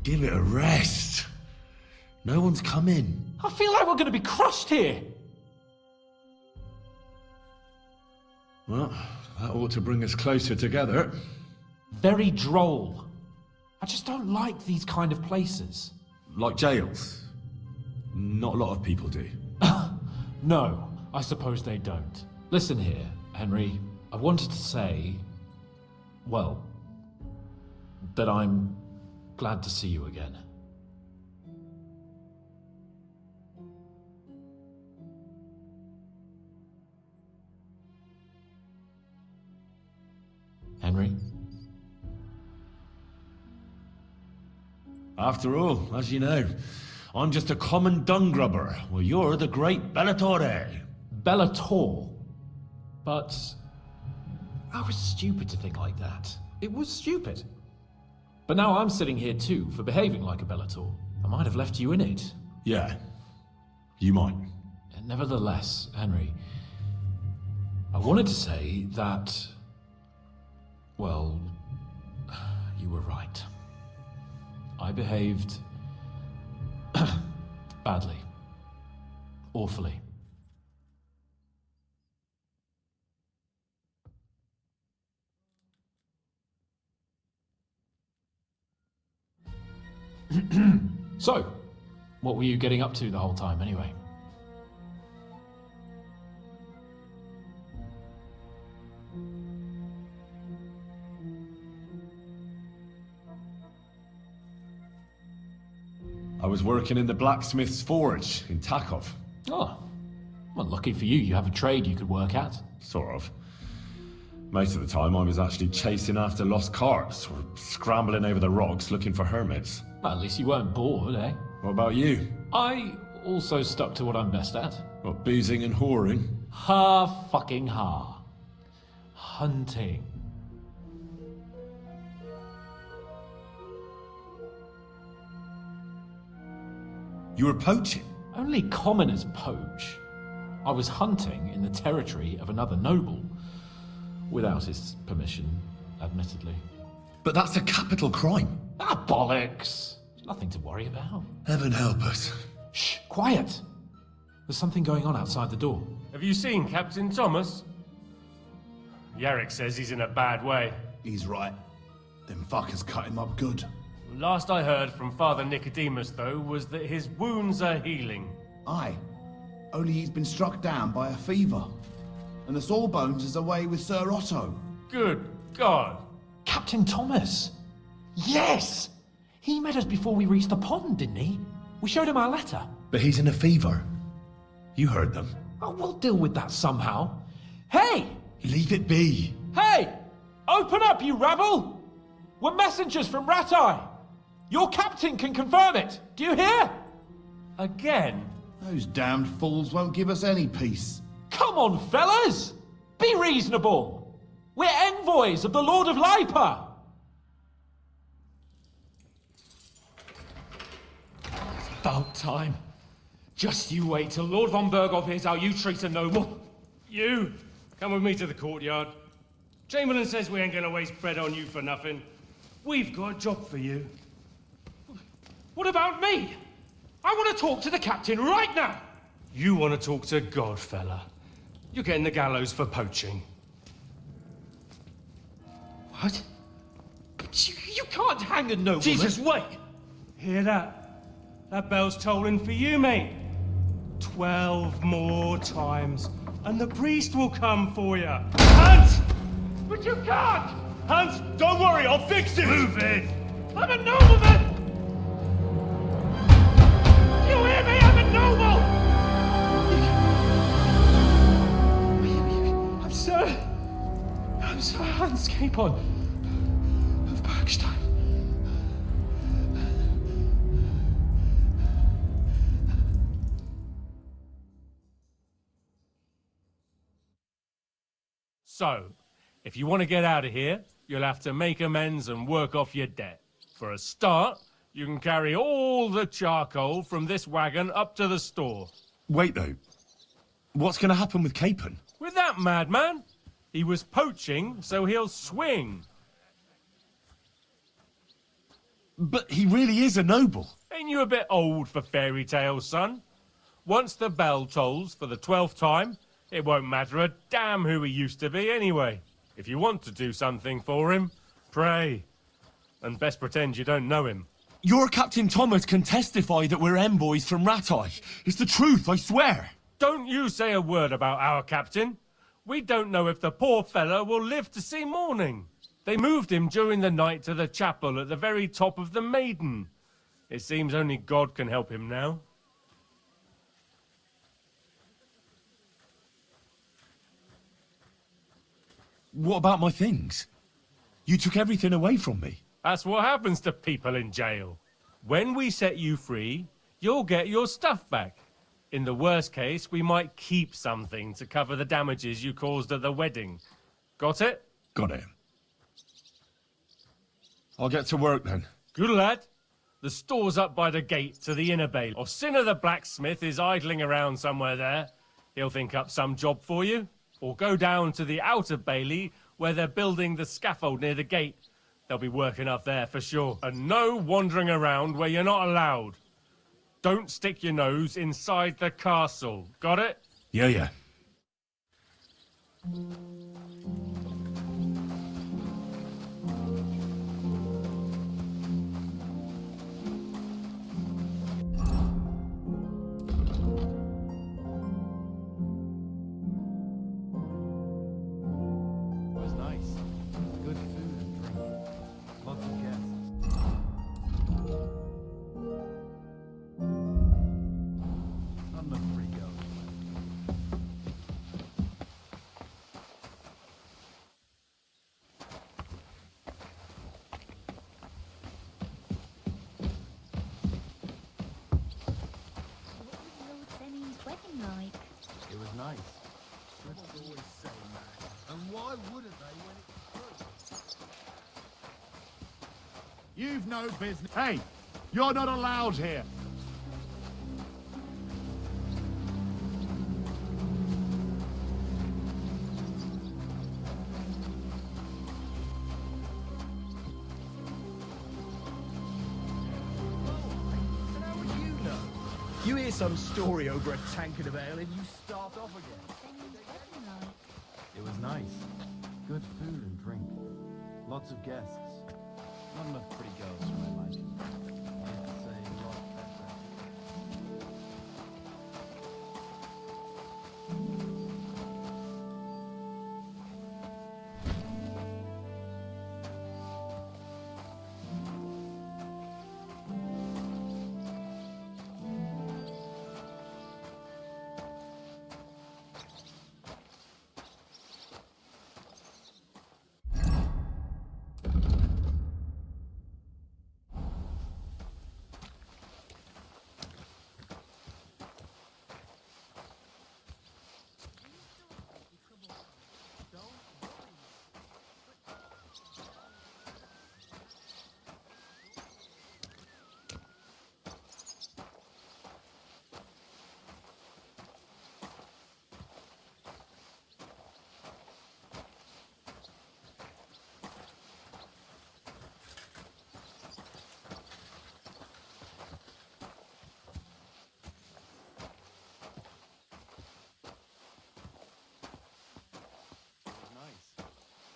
Give it a rest. No one's coming. I feel like we're going to be crushed here. Well, that ought to bring us closer together. Very droll. I just don't like these kind of places. Like jails. Not a lot of people do. No, I suppose they don't. Listen here, Henry. I wanted to say, well, that I'm glad to see you again. Henry? After all, as you know, I'm just a common dung grubber, while you're the great Bellattore. Bellator? But I was stupid to think like that. It was stupid. But now I'm sitting here too for behaving like a Bellator. I might have left you in it. Yeah, you might. Nevertheless, Henry, I wanted to say that, well, you were right. I behaved badly. Awfully. So, what were you getting up to the whole time anyway? I was working in the blacksmith's forge in Takov. Oh, well, lucky for you, you have a trade you could work at. Sort of. Most of the time I was actually chasing after lost carts, or scrambling over the rocks looking for hermits. Well, at least you weren't bored, eh? What about you? I also stuck to what I'm best at. What, boozing and whoring? Ha-fucking-ha. Hunting. You were poaching? Only commoners poach. I was hunting in the territory of another noble. Without his permission, admittedly. But that's a capital crime. Ah, bollocks! There's nothing to worry about. Heaven help us. Shh, quiet! There's something going on outside the door. Have you seen Captain Thomas? Yarrick says he's in a bad way. He's right. Them fuckers cut him up good. Last I heard from Father Nicodemus, though, was that his wounds are healing. Aye. Only he's been struck down by a fever. And the Sawbones is away with Sir Otto. Good God! Captain Thomas! Yes! He met us before we reached the pond, didn't he? We showed him our letter. But he's in a fever. You heard them. Oh, we'll deal with that somehow. Hey! Leave it be. Hey! Open up, you rabble! We're messengers from Ratai. Your captain can confirm it. Do you hear? Again? Those damned fools won't give us any peace. Come on, fellas! Be reasonable! We're envoys of the Lord of Lipa! About time. Just you wait till Lord von Berghoff hears how you treat a noble. You, come with me to the courtyard. Chamberlain says we ain't gonna waste bread on you for nothing. We've got a job for you. What about me? I want to talk to the captain right now. You want to talk to God, fella. You're getting the gallows for poaching. What? You can't hang a nobleman. Jesus, wait! Hear that? That bell's tolling for you, mate. 12 more times, and the priest will come for you. Hunt! But you can't! Hunt, don't worry, I'll fix it! Move it! I'm a nobleman! You hear me? I'm a noble! I'm Sir Hans Capon of Bergstein. So, if you want to get out of here, you'll have to make amends and work off your debt. For a start, you can carry all the charcoal from this wagon up to the store. Wait, though. What's going to happen with Capon? With that madman? He was poaching, so he'll swing. But he really is a noble. Ain't you a bit old for fairy tales, son? Once the bell tolls for the 12th time, it won't matter a damn who he used to be anyway. If you want to do something for him, pray. And best pretend you don't know him. Your Captain Thomas can testify that we're envoys from Ratai. It's the truth, I swear. Don't you say a word about our captain. We don't know if the poor fellow will live to see morning. They moved him during the night to the chapel at the very top of the Maiden. It seems only God can help him now. What about my things? You took everything away from me. That's what happens to people in jail. When we set you free, you'll get your stuff back. In the worst case, we might keep something to cover the damages you caused at the wedding. Got it? Got it. I'll get to work then. Good lad. The store's up by the gate to the inner bay. Or Sinner the blacksmith is idling around somewhere there. He'll think up some job for you. Or go down to the outer bailey where they're building the scaffold near the gate. They'll be working up there for sure. And no wandering around where you're not allowed. Don't stick your nose inside the castle. Got it? Yeah. Was nice. Good food and drink. Lots of guests. Not enough free girls. What was Lord Senning's wedding like? It was nice. And why wouldn't they when it's true? You've no business. Hey, you're not allowed here. You hear some story over a tankard of ale and you start off again. Senning's wedding like? It was nice. Good food and drink. Lots of guests. Not enough pretty girls for my liking. It's a lot better.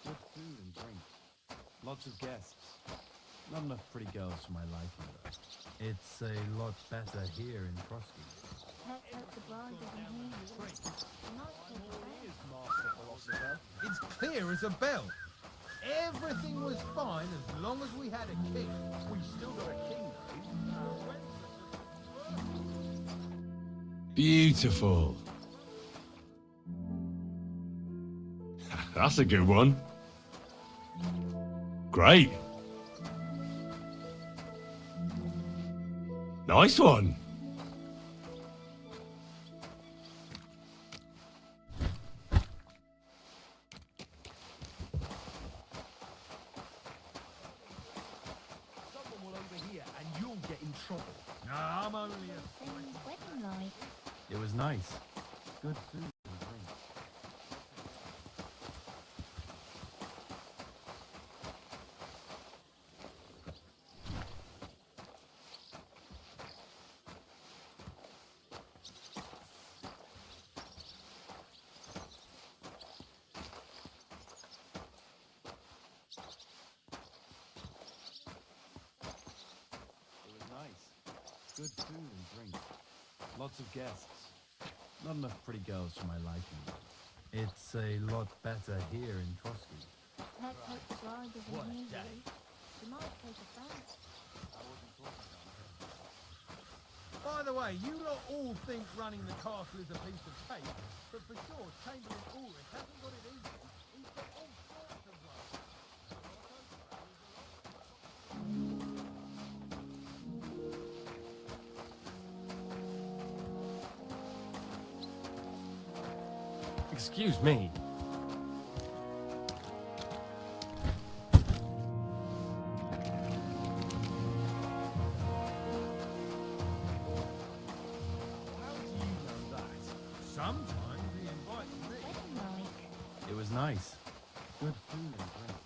Good food and drink. Lots of guests. Not enough pretty girls for my liking, though. It's a lot better here in Prosky. Let's hope the bride doesn't hear you. Not so bad. It's clear as a bell. Everything was fine as long as we had a king. We still got a king, though. Beautiful. That's a good one. Great. Nice one. Someone will overhear and you'll get in trouble. Nah, I'm only a... Senning's wedding like? It was nice. Good food and drink. Good food and drink. Lots of guests. Not enough pretty girls for my liking. It's a lot better here in Trotsky. Let's hope the bride doesn't hear you. She might take offense. By the way, you lot all think running the castle is a piece of cake, but for sure, Chamberlain Ulrich hasn't got it easy. He's got all sorts of work. Excuse me. Sometimes he invites me. Wedding like. It was nice. Good food and drink.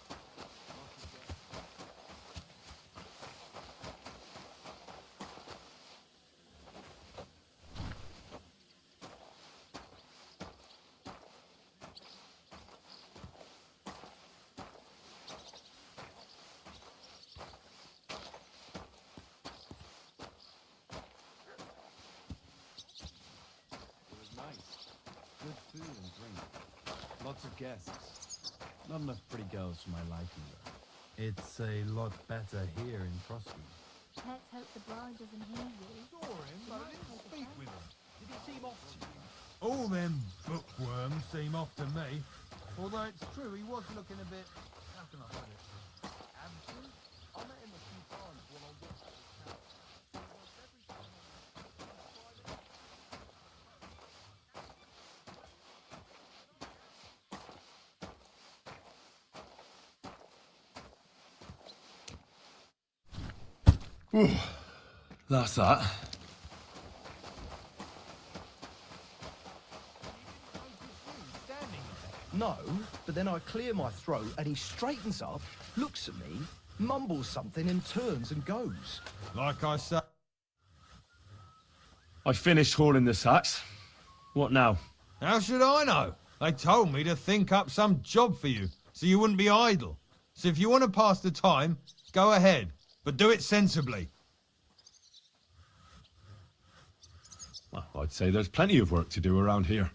It was nice. Good food and drink. Lots of guests. Not enough pretty girls for my liking, though. It's a lot better here in Trotsky. Let's hope the bride doesn't hear you. Saw him, She but I might didn't take speak offense. with him. Did he seem off to you? All them bookworms seem off to me. Although it's true, he was looking a bit, how can I put it, absent? I met him a few times while I worked at the tower. Almost every time I met him, Whew. That's that. No, but then I clear my throat and he straightens up, looks at me, mumbles something and turns and goes. like I said. I finished hauling the sacks. What now? How should I know? They told me to think up some job for you, so you wouldn't be idle. So if you want to pass the time, go ahead, but do it sensibly. Well, I'd say there's plenty of work to do around here.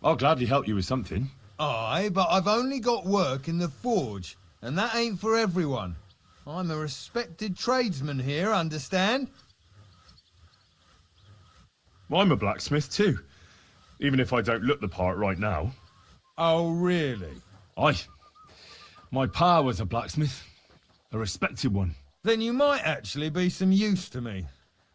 I'll gladly help you with something. Aye, but I've only got work in the forge, and that ain't for everyone. I'm a respected tradesman here, understand? Well, I'm a blacksmith too, even if I don't look the part right now. Oh, really? Aye. My pa was a blacksmith, a respected one. Then you might actually be some use to me.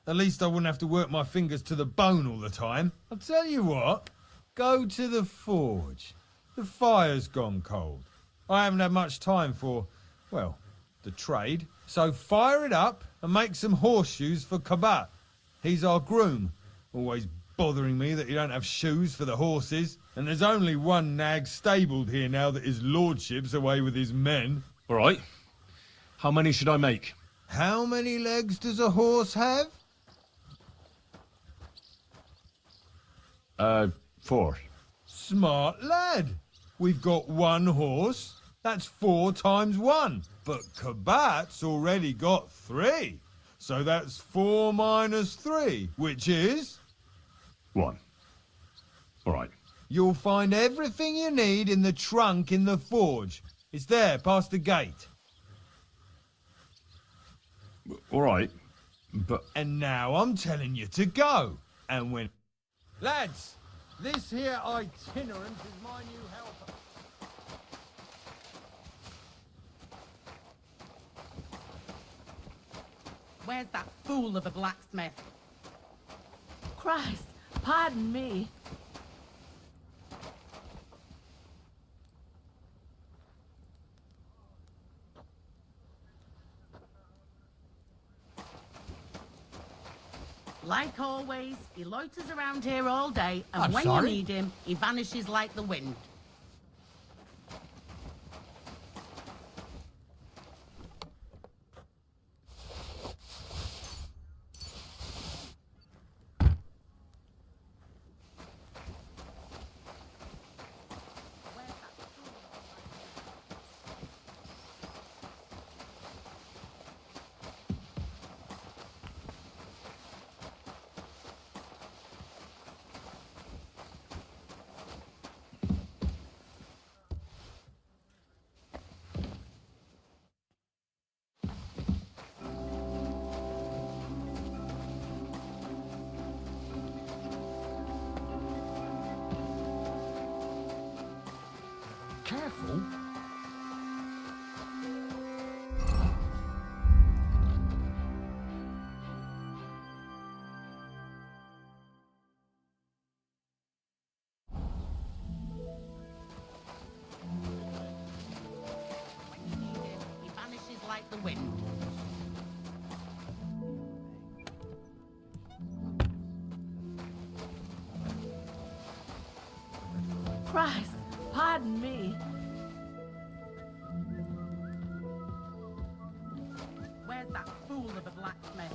At least I wouldn't have to work my fingers to the bone all the time. I'll tell you what, go to the forge. The fire's gone cold. I haven't had much time for, well, the trade. So fire it up and make some horseshoes for Kabat. He's our groom, always bothering me that you don't have shoes for the horses. And there's only one nag stabled here now that his lordship's away with his men. All right. How many should I make? How many legs does a horse have? 4. Smart lad. We've got one horse. That's 4 times 1. But Kabat's already got 3. So that's 4 minus 3, which is... 1. All right. You'll find everything you need in the trunk in the forge. It's there, past the gate. All right. But And now I'm telling you to go. And when... Lads, this here itinerant is my new helper. Where's that fool of a blacksmith? Christ, pardon me. Like always, he loiters around here all day, and I'm when sorry? you need him, he vanishes like the wind. Careful. He vanishes like the wind. Christ, pardon me. Where's that fool of a blacksmith?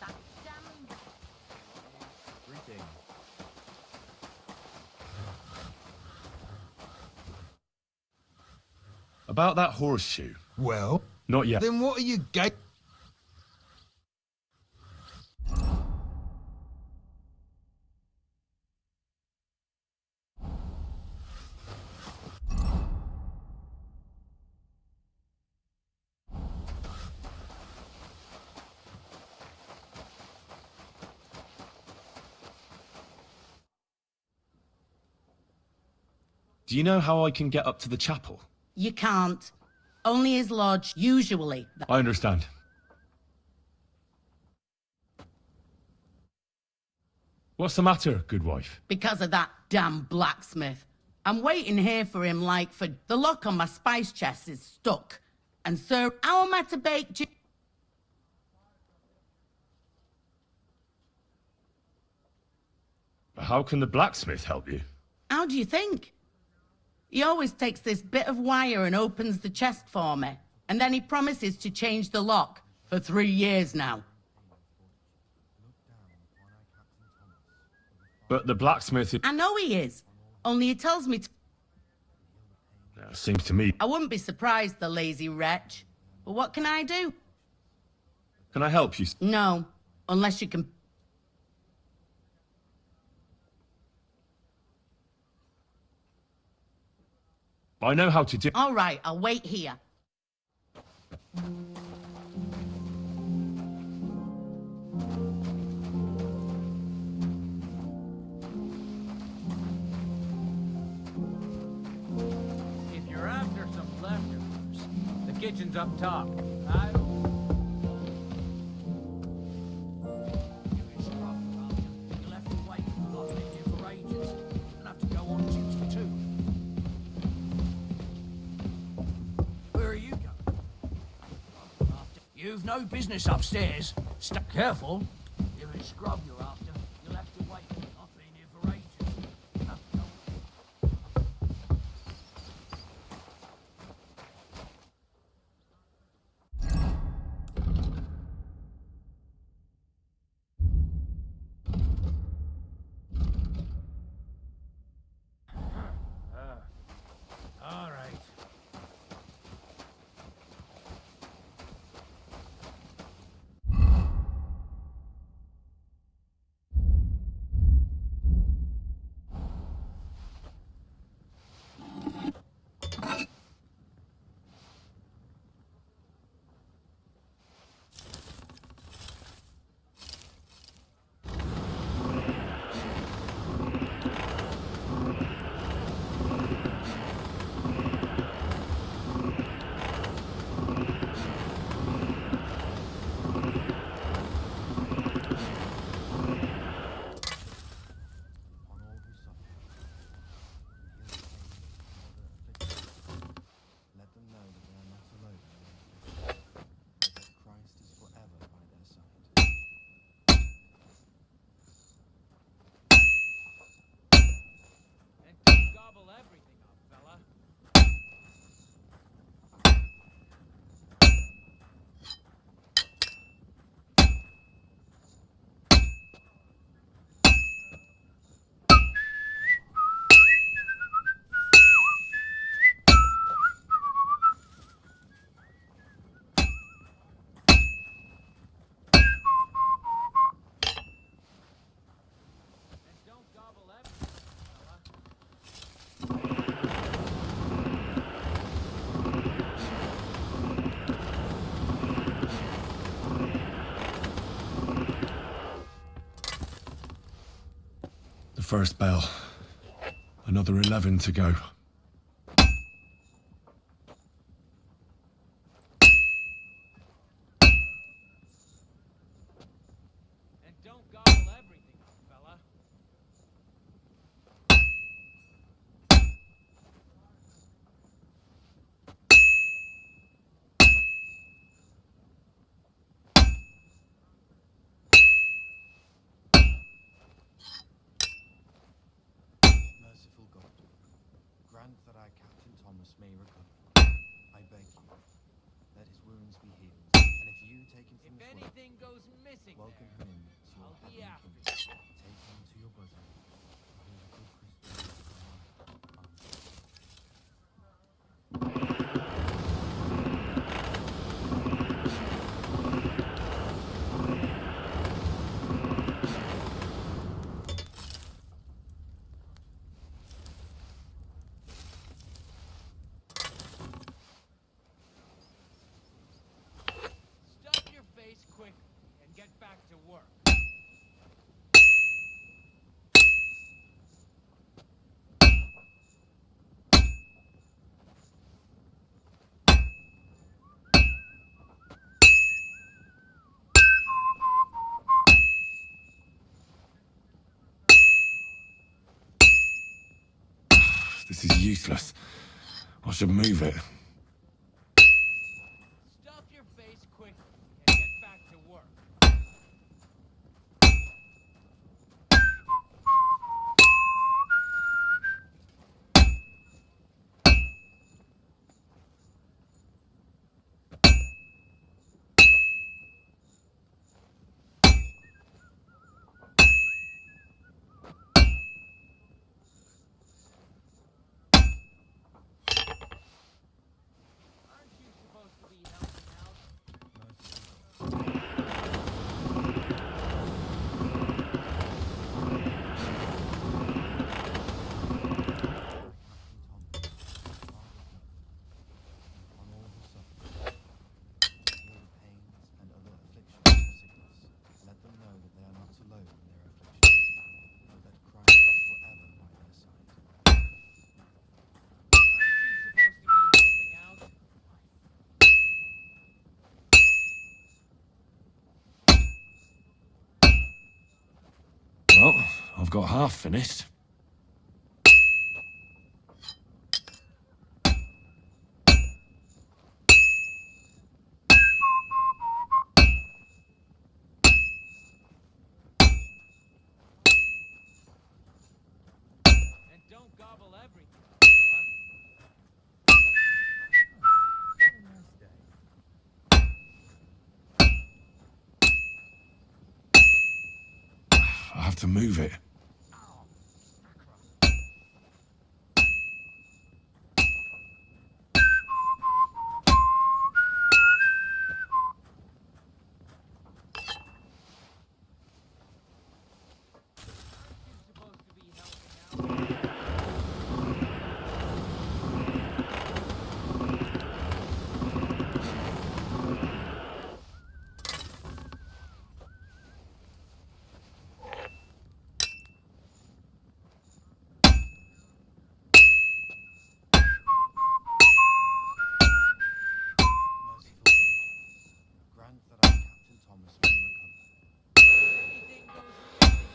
That damn... Greeting. About that horseshoe. Well, Not yet. then what are you ga- Do you know how I can get up to the chapel? You can't. Only his lodge, usually. I understand. What's the matter, good wife? Because of that damn blacksmith. I'm waiting here for him like for... The lock on my spice chest is stuck. And sir, how am I to bake... How can the blacksmith help you? How do you think? He always takes this bit of wire and opens the chest for me. And then he promises to change the lock for 3 years now. But the blacksmith... I know he is. Only he tells me to... Seems to me... I wouldn't be surprised, the lazy wretch. But what can I do? Can I help you? No. Unless you can... I know how to do... All right, I'll wait here. If you're after some leftovers, the kitchen's up top. You've no business upstairs. Careful. If it's scrub you're after, you'll have to wait. I've been here for ages. You'll have to go. All right. The first bell. Another 11 to go. And don't gobble everything, fella. Merciful God, grant that I, Captain Thomas, may recover. I beg you, let his wounds be healed. And if you take him from If his work, anything goes missing welcome there, him into your I'll be heavenly after kingdom. Take him to your bosom. He is a good Christian. Amen. Stuff your face quickly and get back to work. This is useless. I should move it. Stuff your face quickly and get back to work. Aren't you supposed to be helping out? On all who suffer, heal the pains and other afflictions of sickness. Let them know that they are not alone in their afflictions, but that Christ is forever by their side. Aren't you supposed to be helping out? Well, I've got half finished. And don't gobble everything, fella. I have to move it. Aren't you supposed to be helping out? Merciful God, grant that I, Captain Thomas, may recover. If anything goes missing,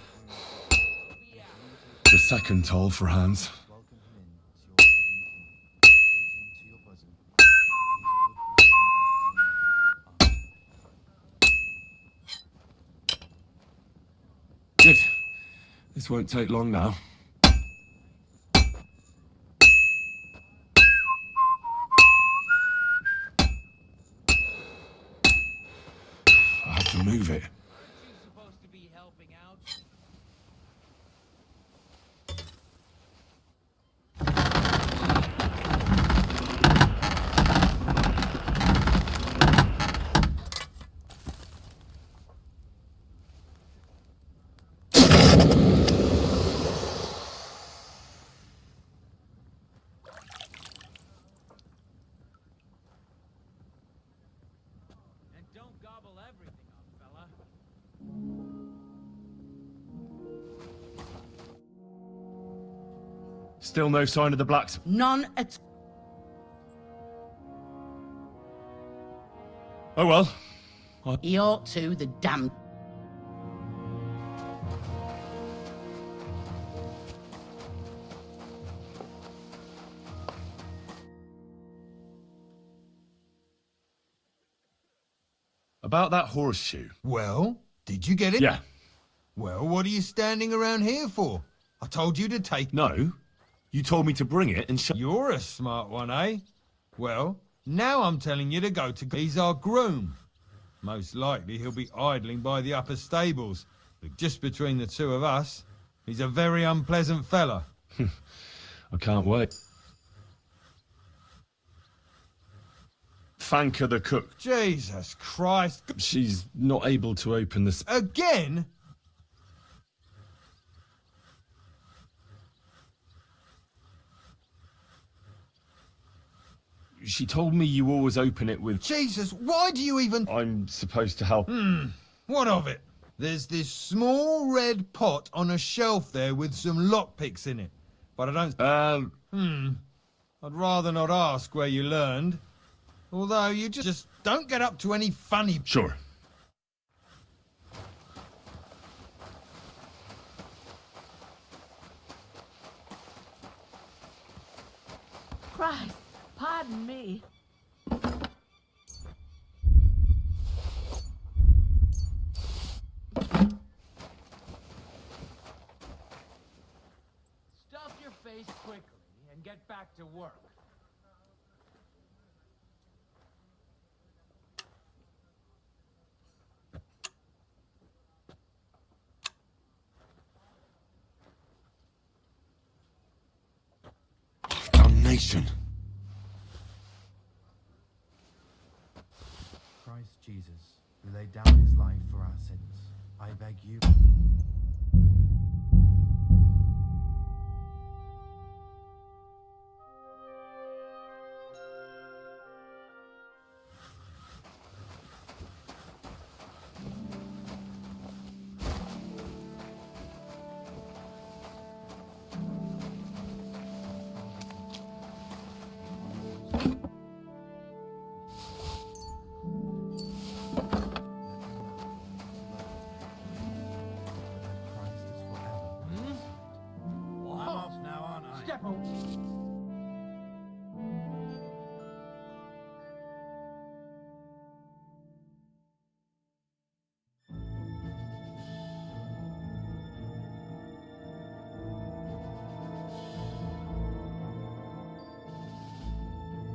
I'll be after. The second toll for Hans. Welcome him into your heavenly kingdom. Take him to your bosom. He is a good Christian. Amen. Good. This won't take long now. I have to move it. Aren't you supposed to be helping out? Still no sign of the blacksmith. None at Oh well. He ought to, the damn. About that horseshoe. Well, did you get it? Yeah. Well, what are you standing around here for? I told you to take... No. You told me to bring it and show... You're a smart one, eh? Well, now I'm telling you to go to... He's our groom. Most likely he'll be idling by the upper stables. But just between the two of us, he's a very unpleasant fella. I can't wait. Thank her, the cook. Jesus Christ. She's not able to open this... Again? She told me you always open it with... Jesus, why do you even... I'm supposed to help... What of it? There's this small red pot on a shelf there with some lockpicks in it. But I don't... I'd rather not ask where you learned. Although you just don't get up to any funny... Sure. Christ, pardon me. Stuff your face quickly and get back to work. Damnation. Christ Jesus, who laid down his life for our sins, I beg you.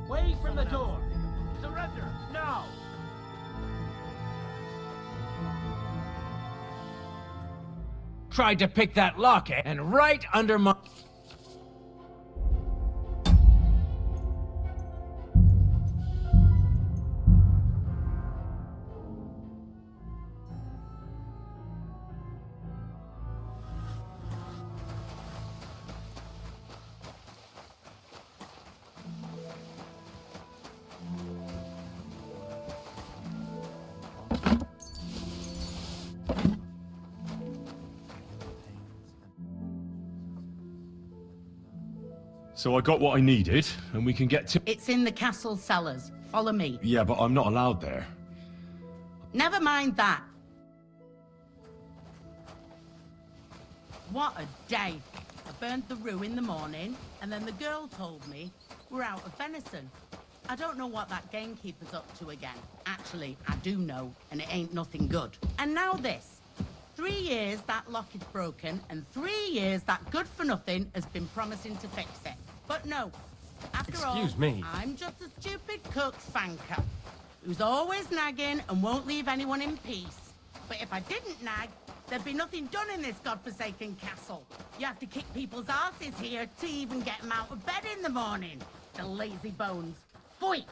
Away from the door! Surrender, now! Tried to pick that lock, eh? And right under my... So I got what I needed, and we can get to... It's in the castle cellars. Follow me. Yeah, but I'm not allowed there. Never mind that. What a day. I burned the roux in the morning, and then the girl told me we're out of venison. I don't know what that gamekeeper's up to again. Actually, I do know, and it ain't nothing good. And now this. 3 years that lock is broken, and 3 years that good-for-nothing has been promising to fix it. But no. After all, Excuse me. I'm just a stupid cook fanker who's always nagging and won't leave anyone in peace. But if I didn't nag, there'd be nothing done in this godforsaken castle. You have to kick people's asses here to even get them out of bed in the morning. The lazy bones. Pfui!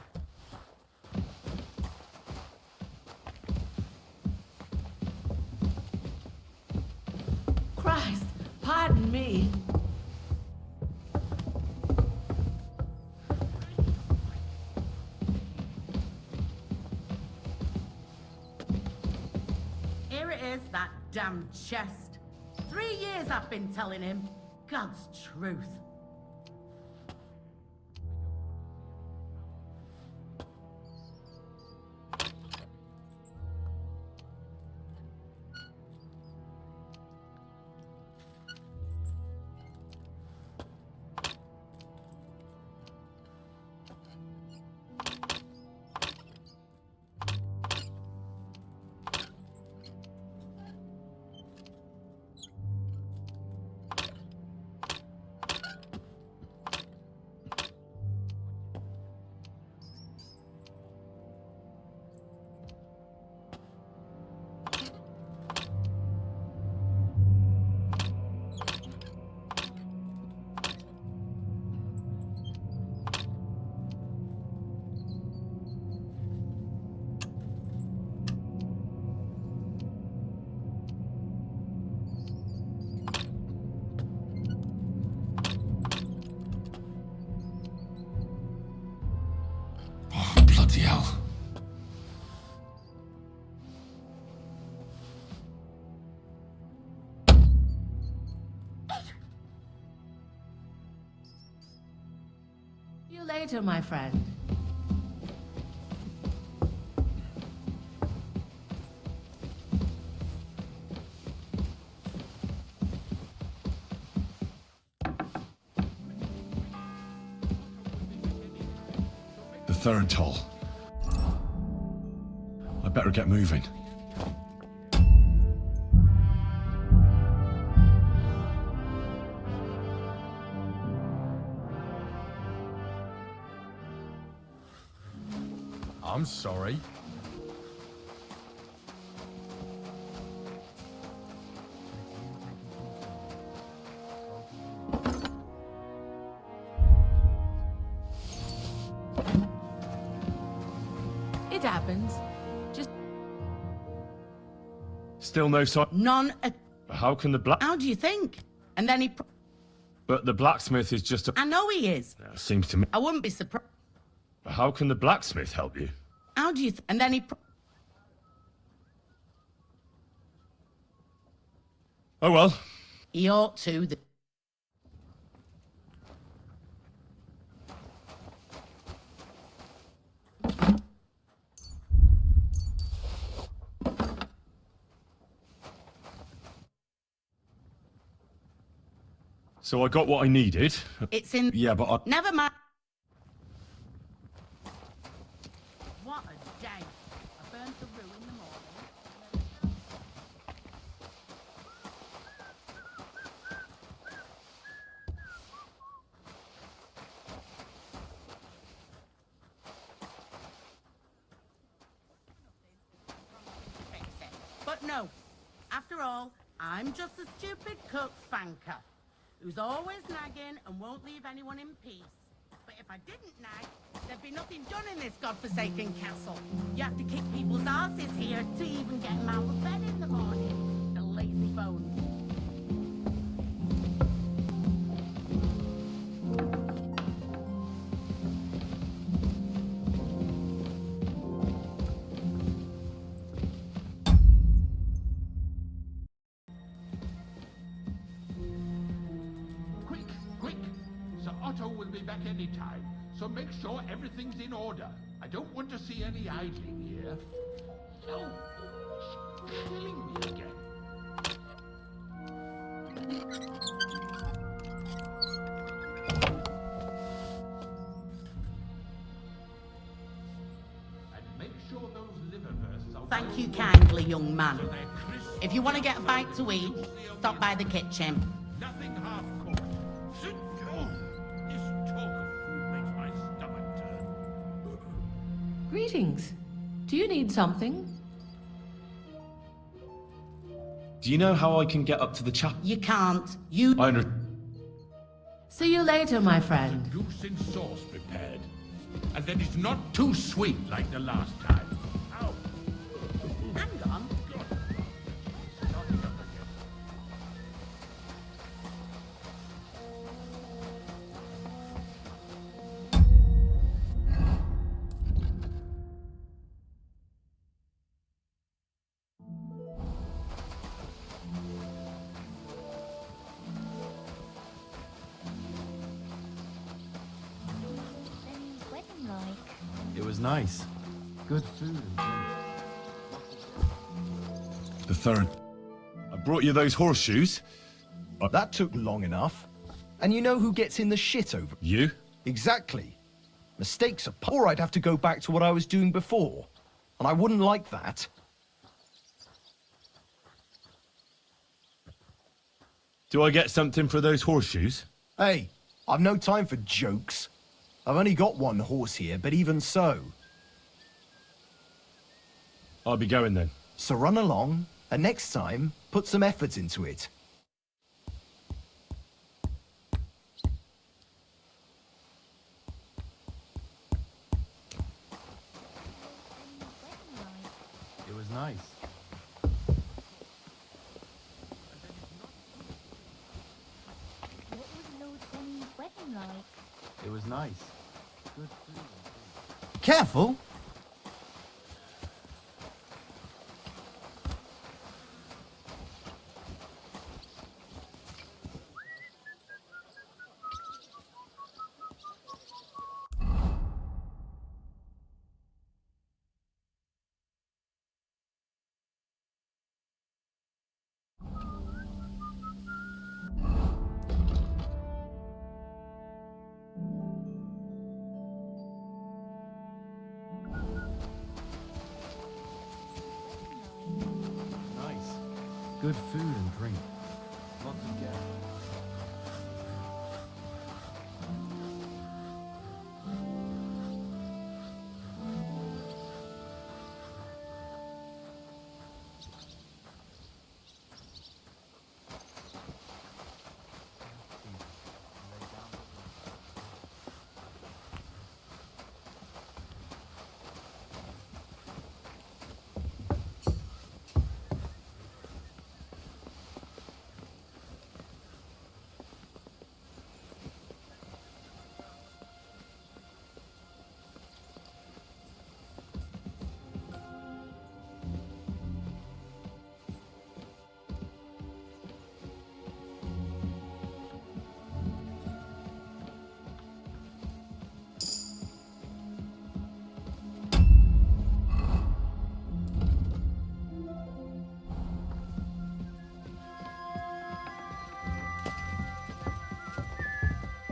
Christ, pardon me. Here it is, that damn chest. 3 years I've been telling him. God's truth. See you later, my friend. The third toll. I better get moving. I'm sorry. It happens. Just Still no sign. none. How can the black... How do you think? And then he. But the blacksmith is just a... I know he is. Seems to me... I wouldn't be surprised. How can the blacksmith help you? How do you? And then he. Oh well. He ought to. So I got what I needed. It's in. Yeah, but I... Never mind. What a day. I burnt the roux in the morning. But no, after all, I'm just a stupid cook fanker who's always nagging and won't leave anyone in peace. But if I didn't nag, there'd be nothing done in this godforsaken castle. You have to kick people's asses here to even get them out of bed in the morning. The lazy bones. Quick! Sir Otto will be back any time, so make sure everything's in order. I don't want to see any idling here. Oh, she's killing me again. And make sure those liverwursts are... Thank you kindly, young man. If you want to get a bite to eat, stop by the kitchen. Nothing half-cooked. Oh, this talk of food makes my stomach turn. Greetings. Do you need something? Do you know how I can get up to the chapel? You can't. You. I under... See you later, my friend. Goose and sauce prepared. And then it's not too sweet like the last time. Ow. Hang on. Starting up again. Benny's wedding like? It was nice. Good food and drink. The third. I brought you those horseshoes. That took long enough. And you know who gets in the shit over? You? Exactly. Mistakes are or I'd have to go back to what I was doing before. And I wouldn't like that. Do I get something for those horseshoes? Hey, I've no time for jokes. I've only got one horse here, but even so. I'll be going then. So run along, and next time, put some effort into it. It was nice. What was Lord Benny's wedding like? It was nice. Good food and drink. Careful! good food and drink. Lots of gas.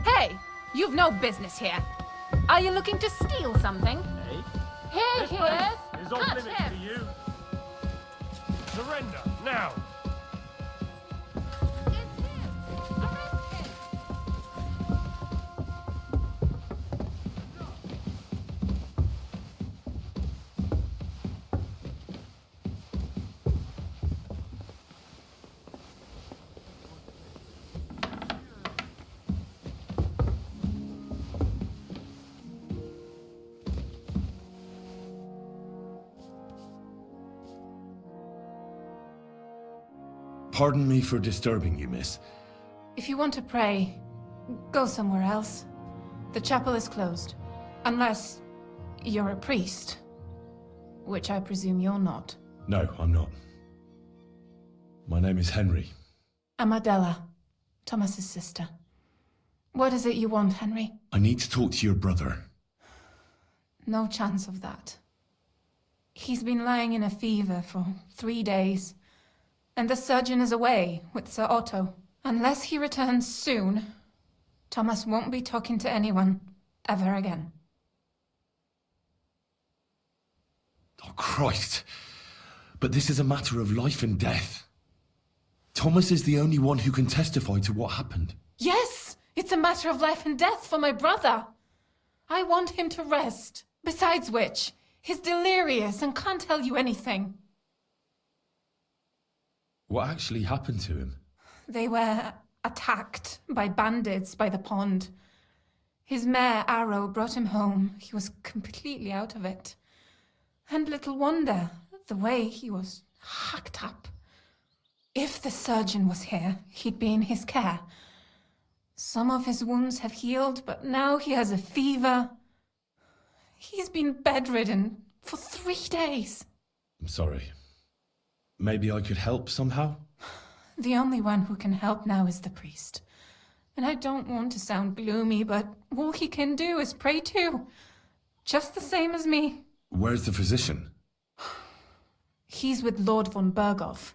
Hey, you've no business here. Are you looking to steal something? Hey? Here, here. Is off Touch limits him. to you. Surrender, now! Pardon me for disturbing you, miss. If you want to pray, go somewhere else. The chapel is closed. Unless you're a priest. Which I presume you're not. No, I'm not. My name is Henry. I'm Adela, Thomas's sister. What is it you want, Henry? I need to talk to your brother. No chance of that. He's been lying in a fever for 3 days. And the surgeon is away with Sir Otto. Unless he returns soon, Thomas won't be talking to anyone ever again. Oh, Christ. But this is a matter of life and death. Thomas is the only one who can testify to what happened. Yes! It's a matter of life and death for my brother. I want him to rest. Besides which, he's delirious and can't tell you anything. What actually happened to him? They were attacked by bandits by the pond. His mare, Arrow, brought him home. He was completely out of it. And little wonder, the way he was hacked up. If the surgeon was here, he'd be in his care. Some of his wounds have healed, but now he has a fever. He's been bedridden for 3 days. I'm sorry. Maybe I could help somehow? The only one who can help now is the priest. And I don't want to sound gloomy, but all he can do is pray too. Just the same as me. Where's the physician? He's with Lord von Berghoff.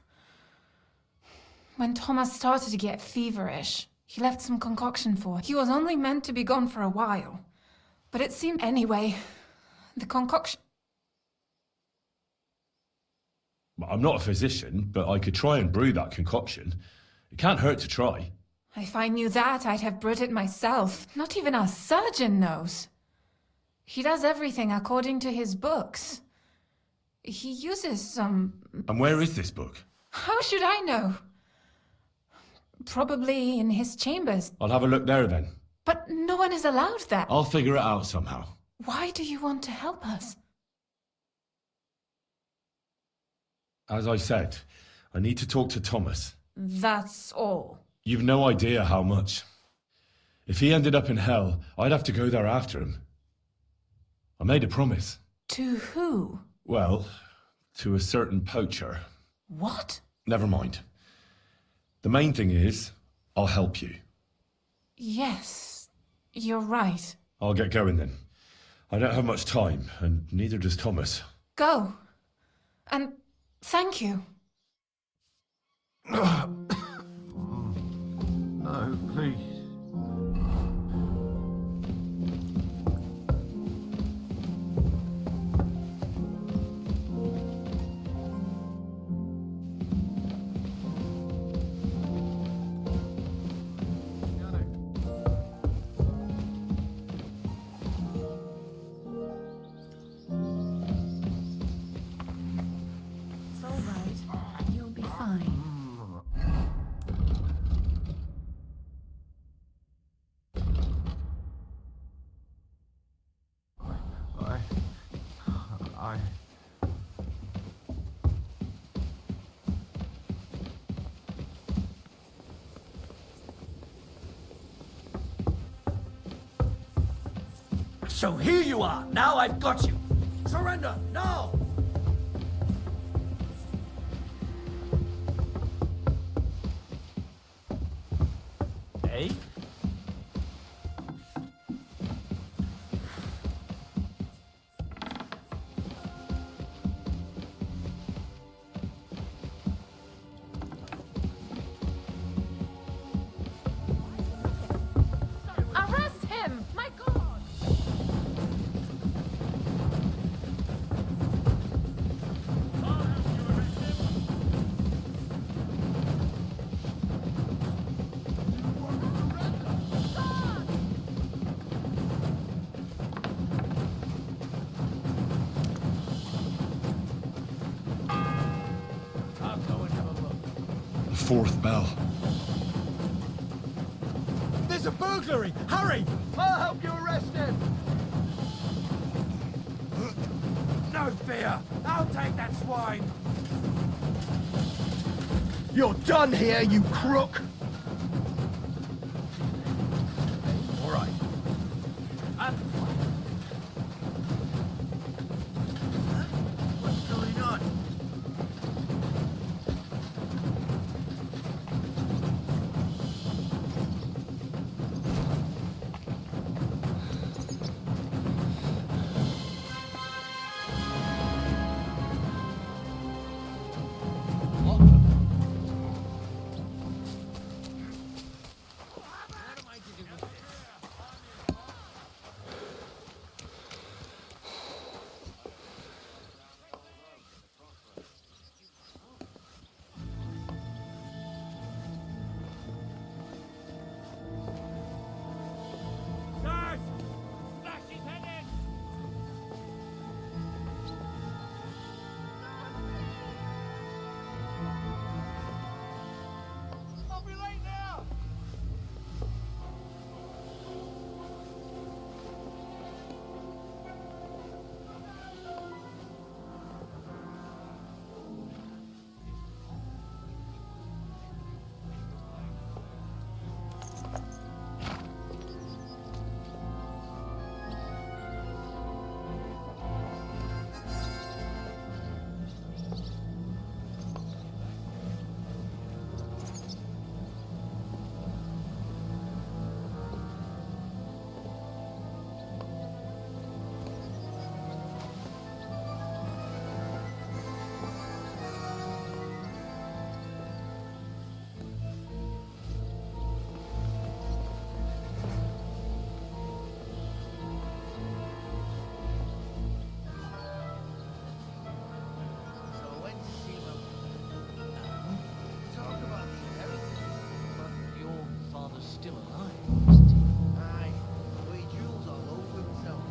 When Thomas started to get feverish, he left some concoction for her. He was only meant to be gone for a while. But it seemed anyway, the concoction... I'm not a physician, but I could try and brew that concoction. It can't hurt to try. If I knew that, I'd have brewed it myself. Not even our surgeon knows. He does everything according to his books. He uses some... And where is this book? How should I know? Probably in his chambers. I'll have a look there then. But no one is allowed there. I'll figure it out somehow. Why do you want to help us? As I said, I need to talk to Thomas. That's all. You've no idea how much. If he ended up in hell, I'd have to go there after him. I made a promise. To who? Well, to a certain poacher. What? Never mind. The main thing is, I'll help you. Yes, you're right. I'll get going then. I don't have much time, and neither does Thomas. Go. And thank you. No, please. So here you are. Now I've got you. Surrender, now! Eh? Arrest him! My God! I'll go and have a look. The fourth bell. There's a burglary! Hurry! I'll help you arrest him! No fear! I'll take that swine! You're done here, you crook! All right. What's going on? Still alive, isn't he? Aye, but he drools all over himself.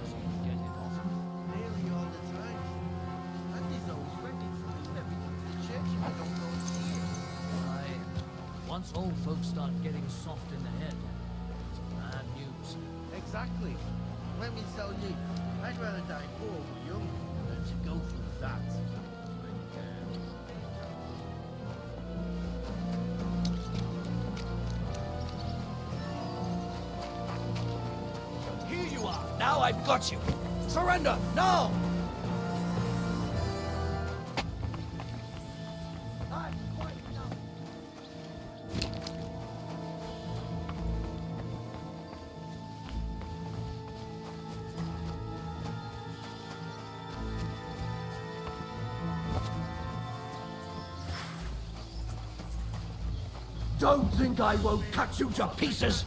Does he get it often? Nearly all the time. And he's always ready for me. Never come to the church if I don't go and see him. Aye, once old folks start getting soft in the head, it's bad news. Exactly. Let me tell you, I'd rather die poor or young than to go through that. Now I've got you! Surrender! Now! Don't think I won't cut you to pieces!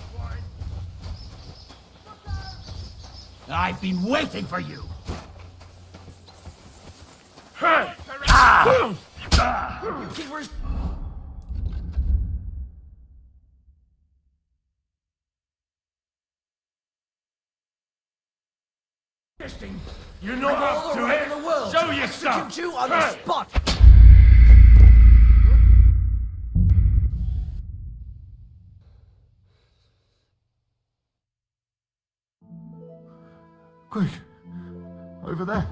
I've been waiting for you! Keepers! You're not up to it! Show your stuff! Execute you on the spot! Quick! Over there.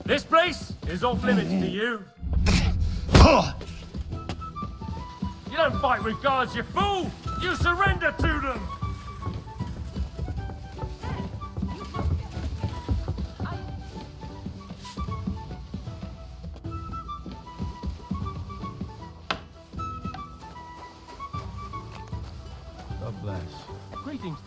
This place is off limits to you. You don't fight with guards, you fool! You surrender to them! God bless. Greetings.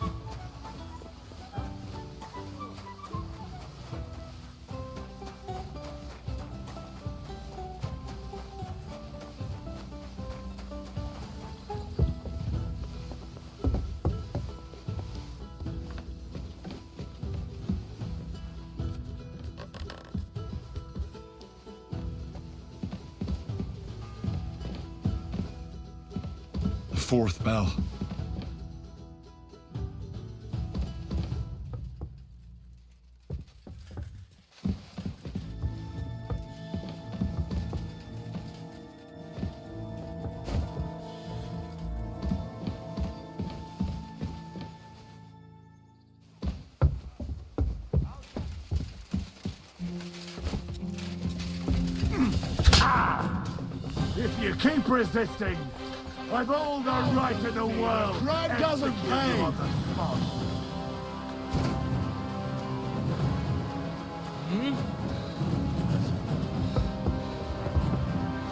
Fourth bell. If you keep resisting, I've all the right in the world. Crime doesn't Execute you pay. on the spot.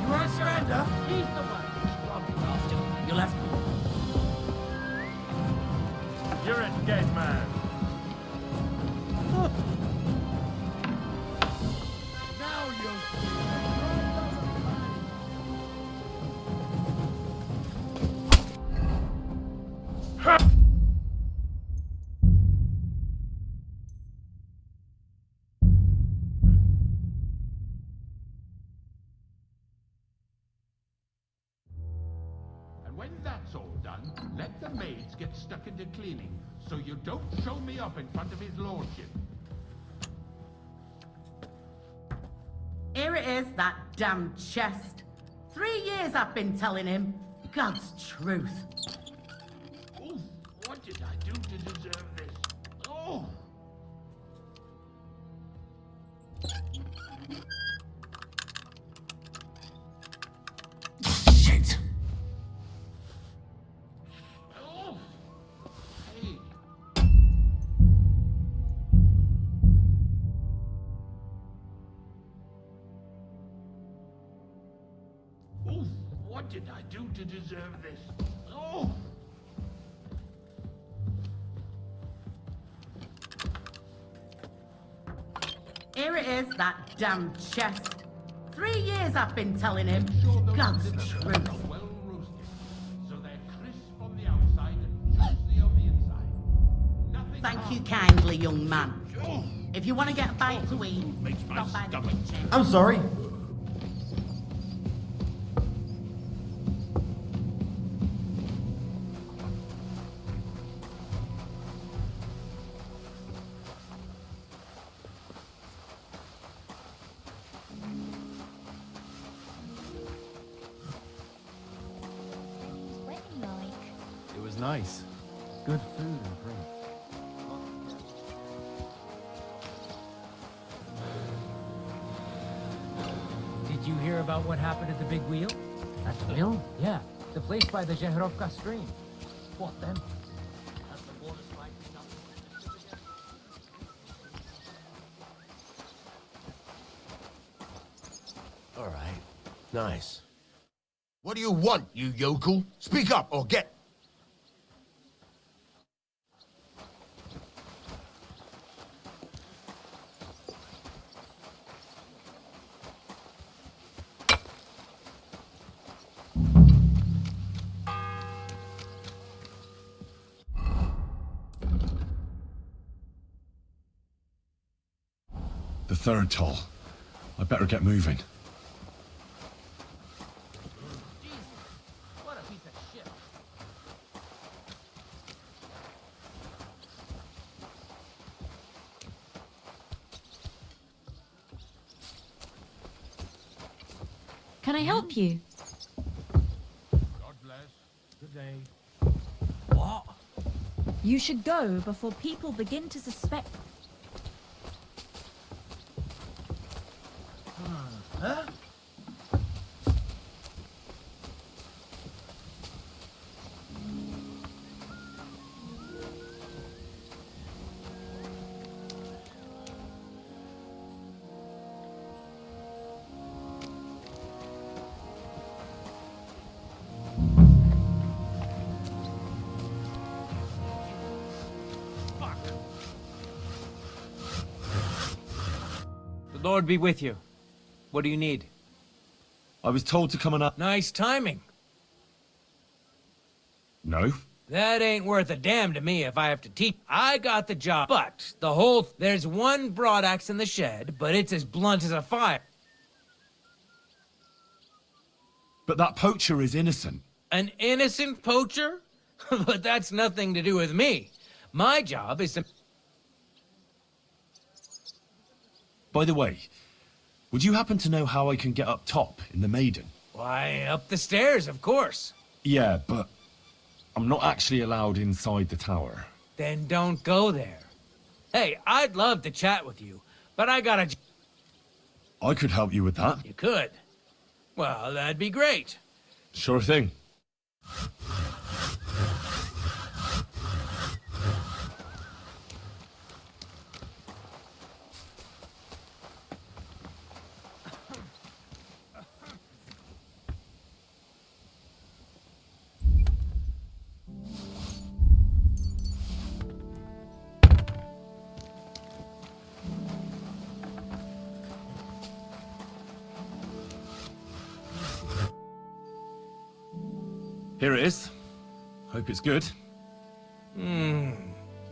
You won't surrender? He's the one. You left me. You're a dead man. Now you'll see. And when that's all done, let the maids get stuck into cleaning, so you don't show me up in front of his lordship. Here it is, that damn chest. 3 years I've been telling him. God's truth. Oh, what did I do to deserve this? Oh! Shit! Oh! Hey. Oh, what did I do to deserve this? Oh! Here it is, that damn chest. 3 years I've been telling him. God's truth. Well roasted, so they're crisp on the outside and juicy on the inside. Nothing Thank you hard. kindly, young man. If you want to get a bite to eat, stop by the kitchen. I'm sorry. What do you like? It was nice. Good food and drink. Did you hear about what happened at the big wheel? At the mill? Yeah, the place by the Zheherovka stream. What then? As the water slide All right. Nice. What do you want, you yokel? Speak up or get... The third toll. I better get moving. Jesus, what a piece of shit. Can I help you? God bless. Good day. What? You should go before people begin to suspect. Lord be with you. What do you need? I was told to come and... Nice timing. No? That ain't worth a damn to me if I have to teach. I got the job, but there's one broadaxe in the shed, but it's as blunt as a fire. But that poacher is innocent. An innocent poacher? But that's nothing to do with me. My job is to... By the way, would you happen to know how I can get up top in the Maiden? Why, up the stairs, of course. Yeah, but I'm not actually allowed inside the tower. Then don't go there. Hey, I'd love to chat with you, but I gotta... I could help you with that. You could? Well, that'd be great. Sure thing. Here it is. Hope it's good. You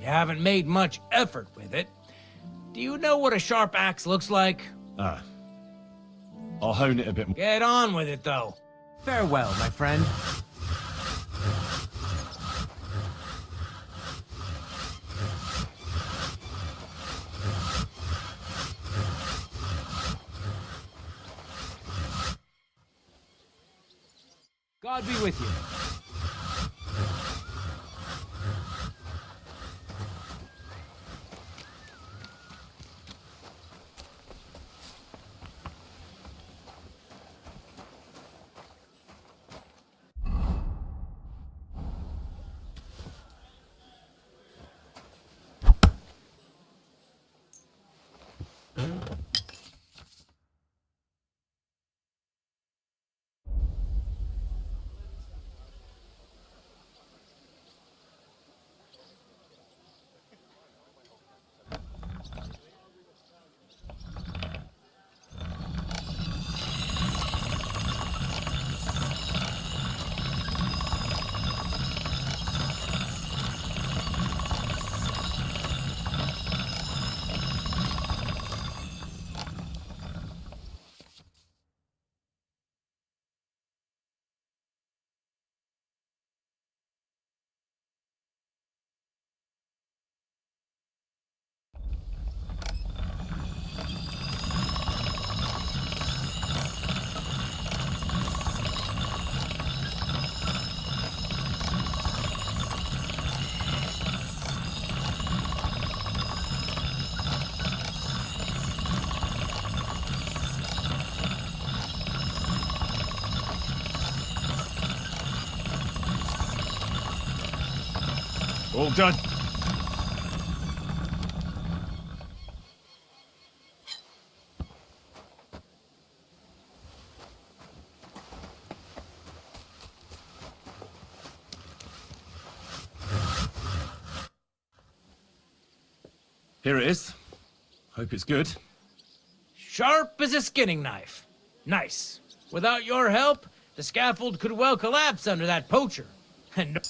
haven't made much effort with it. Do you know what a sharp axe looks like? Ah. I'll hone it a bit more. Get on with it, though. Farewell, my friend. God be with you. All done. Here it is. Hope it's good. Sharp as a skinning knife. Nice. Without your help, the scaffold could well collapse under that poacher. And...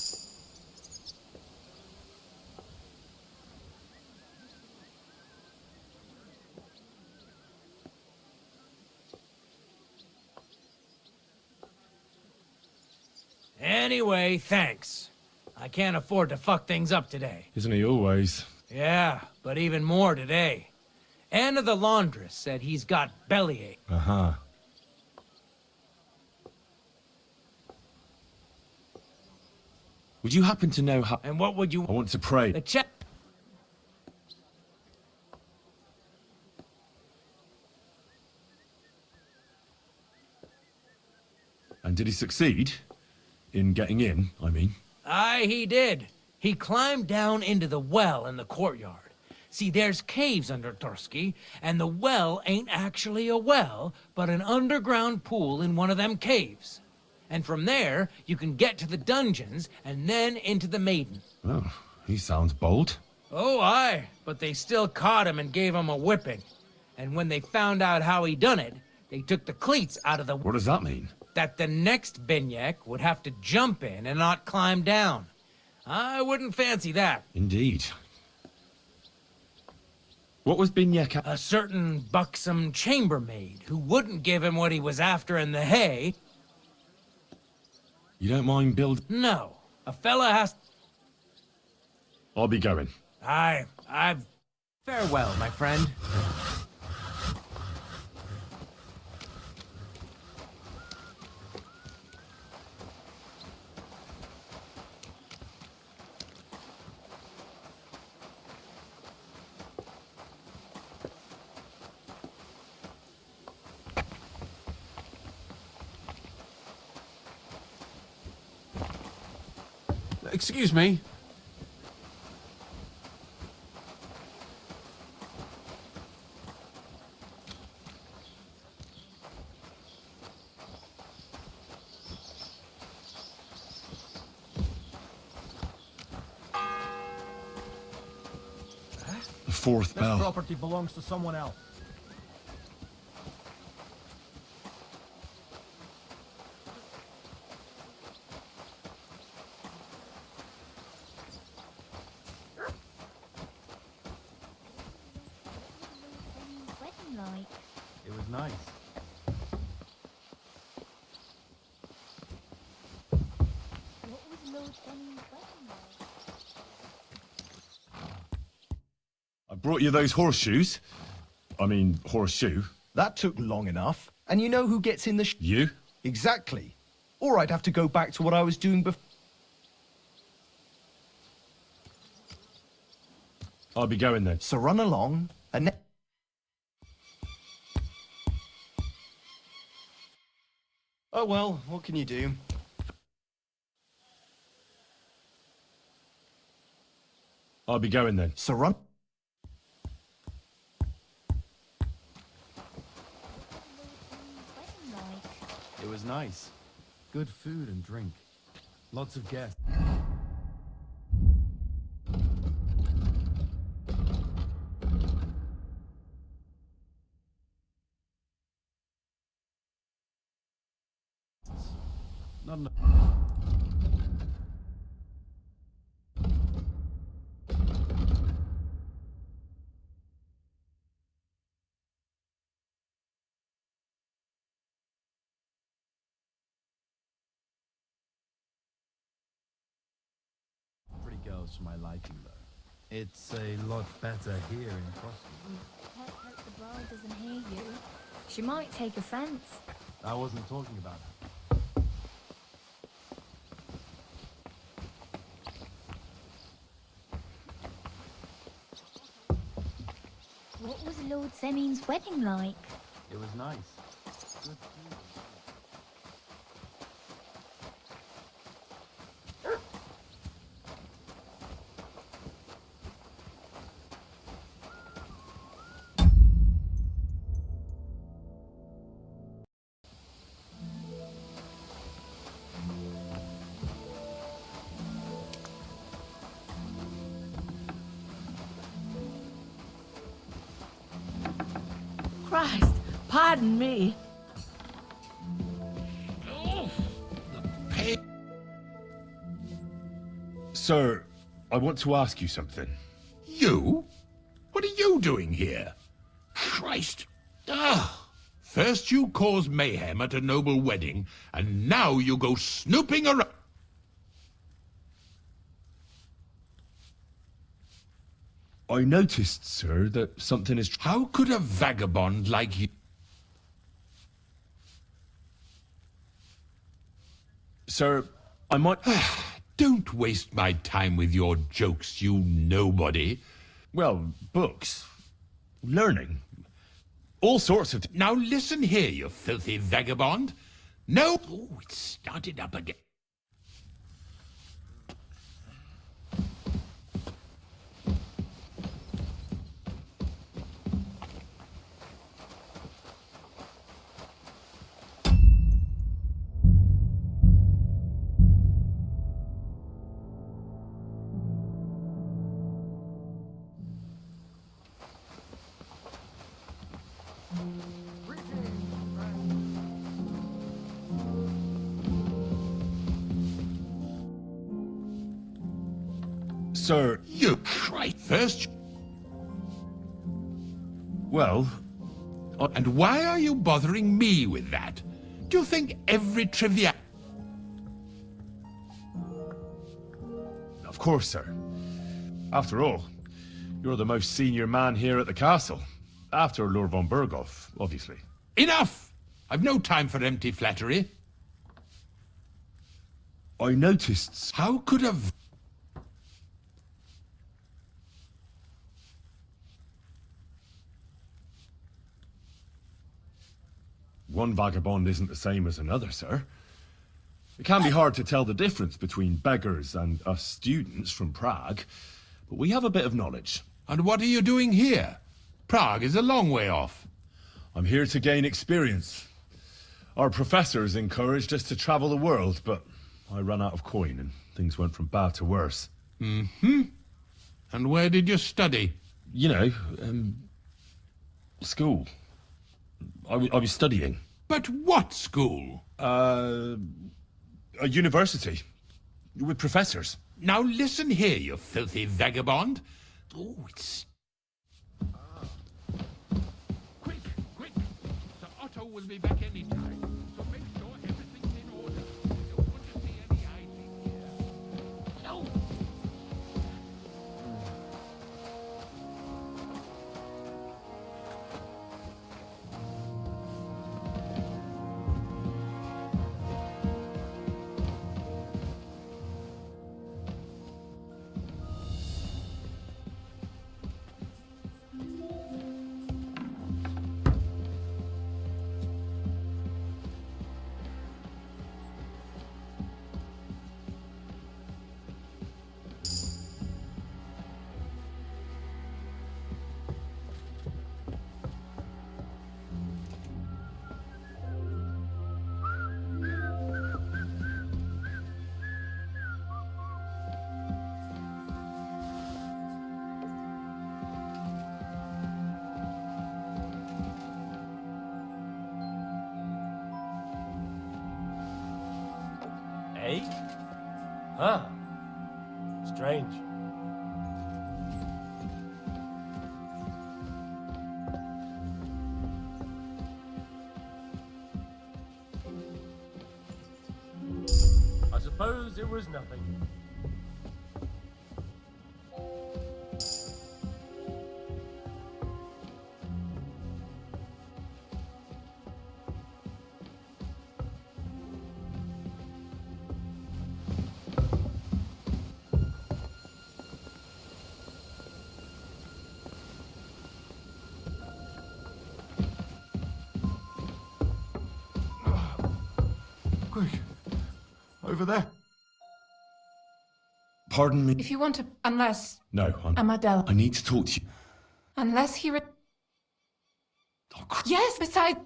Anyway, thanks. I can't afford to fuck things up today. Isn't he always? Yeah, but even more today. Anna the laundress said he's got bellyache. Uh-huh. Would you happen to know how... And what would you... I want to pray. The check... And did he succeed? In getting in, I mean. Aye, he did. He climbed down into the well in the courtyard. See, there's caves under Tursky, and the well ain't actually a well, but an underground pool in one of them caves. And from there, you can get to the dungeons, and then into the Maiden. Oh, he sounds bold. Oh, aye, but they still caught him and gave him a whipping. And when they found out how he done it, they took the cleats out of the... What does that mean? That the next Binyek would have to jump in and not climb down. I wouldn't fancy that. Indeed. What was Binyek? A certain buxom chambermaid who wouldn't give him what he was after in the hay. You don't mind build? No. A fella has... I'll be going. I've... Farewell, my friend. Excuse me. The fourth bell. Property belongs to someone else. It was nice. What was Lord Sunny's wedding like? I brought you those horseshoes. I mean, horseshoe. That took long enough. And you know who gets in the You? Exactly. Or I'd have to go back to what I was doing before. I'll be going then. So run along, and oh well, what can you do? I'll be going then. So run. It was nice. Good food and drink. Lots of guests. Not enough. Pretty girls for my liking, though. It's a lot better here in Crossfield. Let's hope the bride doesn't hear you. She might take offense. I wasn't talking about her. What was Lord Semin's wedding like? It was nice. Good food. Christ, pardon me. Sir, I want to ask you something. You? What are you doing here? Christ! Ah! First you cause mayhem at a noble wedding, and now you go snooping around. I noticed, sir, that something is... How could a vagabond like you... Sir, I might... Don't waste my time with your jokes, you nobody. Well, books. Learning. All sorts of... Now listen here, you filthy vagabond. No... Oh, it started up again. Sir... You Christ! First... Well... And why are you bothering me with that? Do you think every trivia... Of course, sir. After all, you're the most senior man here at the castle. After Lord von Berghoff, obviously. Enough! I've no time for empty flattery. I noticed... How could a... One vagabond isn't the same as another, sir. It can be hard to tell the difference between beggars and us students from Prague, but we have a bit of knowledge. And what are you doing here? Prague is a long way off. I'm here to gain experience. Our professors encouraged us to travel the world, but I ran out of coin and things went from bad to worse. Mm-hmm. And where did you study? You know, school. I was studying. But what school? A university. With professors. Now listen here, you filthy vagabond. Oh, it's... Quick! Sir Otto will be back any time, so make sure everything's in order. I don't want to see any idling here. No! Eh? Huh. Strange. I suppose it was nothing. Quick. Over there. Pardon me. If you want to, unless No, Amadel, I need to talk to you. unless he. Yes. Besides,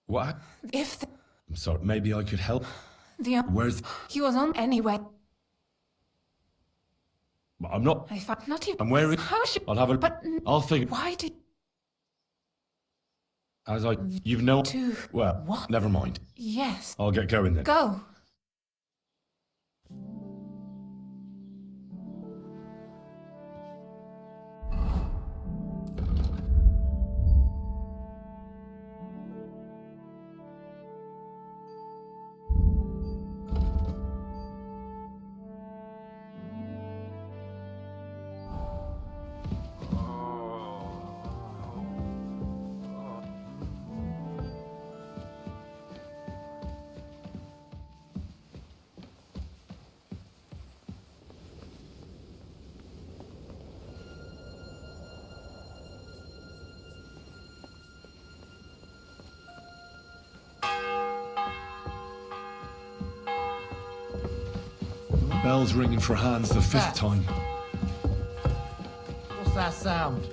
What? if the, I'm sorry, maybe I could help. Where's... he was on anyway. I'm not... I thought not even. I'm wearing... How should? I'll have a... But I'll figure... why did? As I... You've no... To Well, what? never mind. Yes. I'll get going then. Go. Bell's ringing for Hans the fifth time. What's that sound?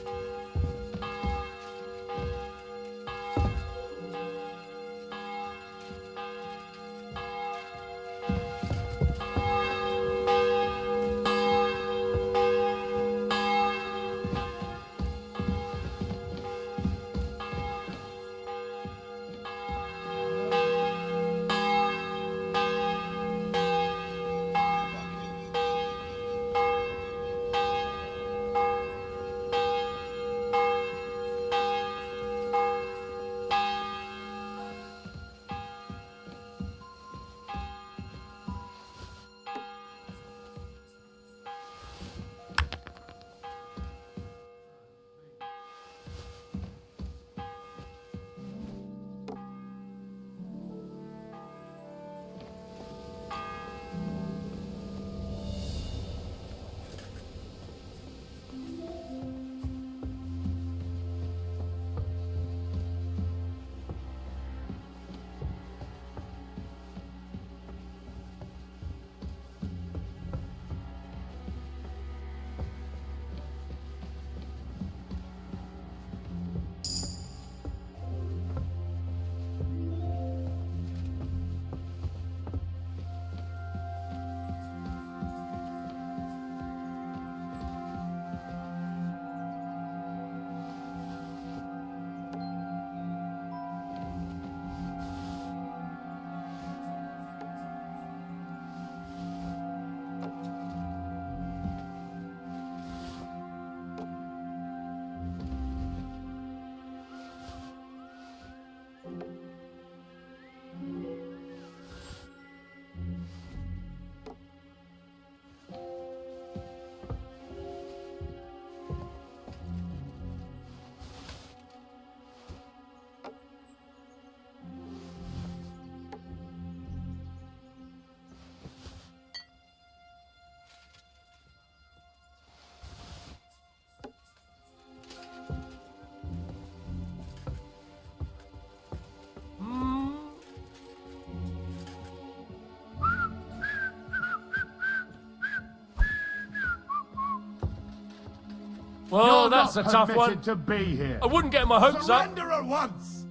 Well, You're that's not a tough permitted one. to be here. I wouldn't get my hopes up. Surrender at once.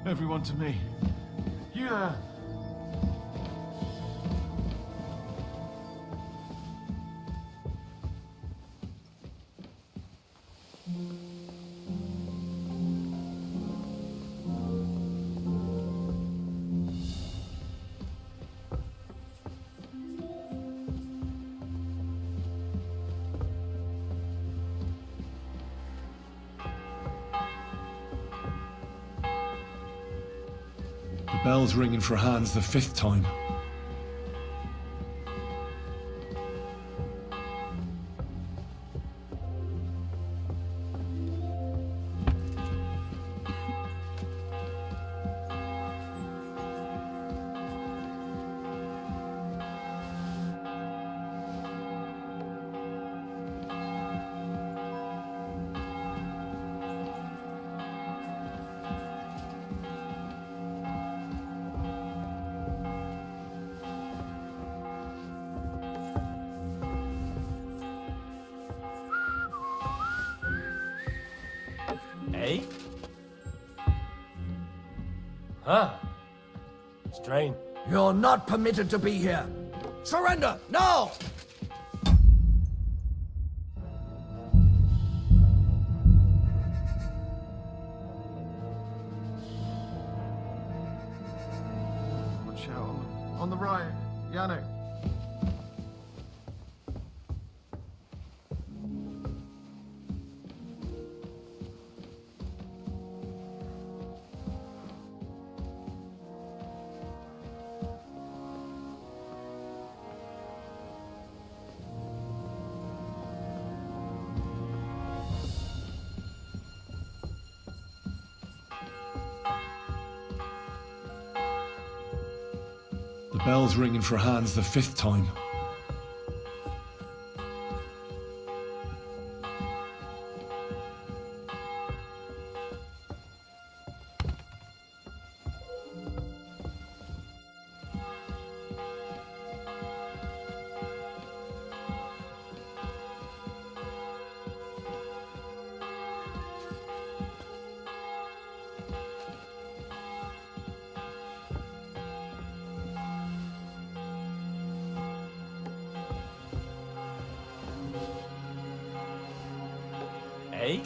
Everyone to me. You there. The bell's ringing for Hans the 5th time. Eh? Huh. Strange. You're not permitted to be here. Surrender, now! Watch out on the right, Yannick. The bell's ringing for Hans the 5th time. Eh?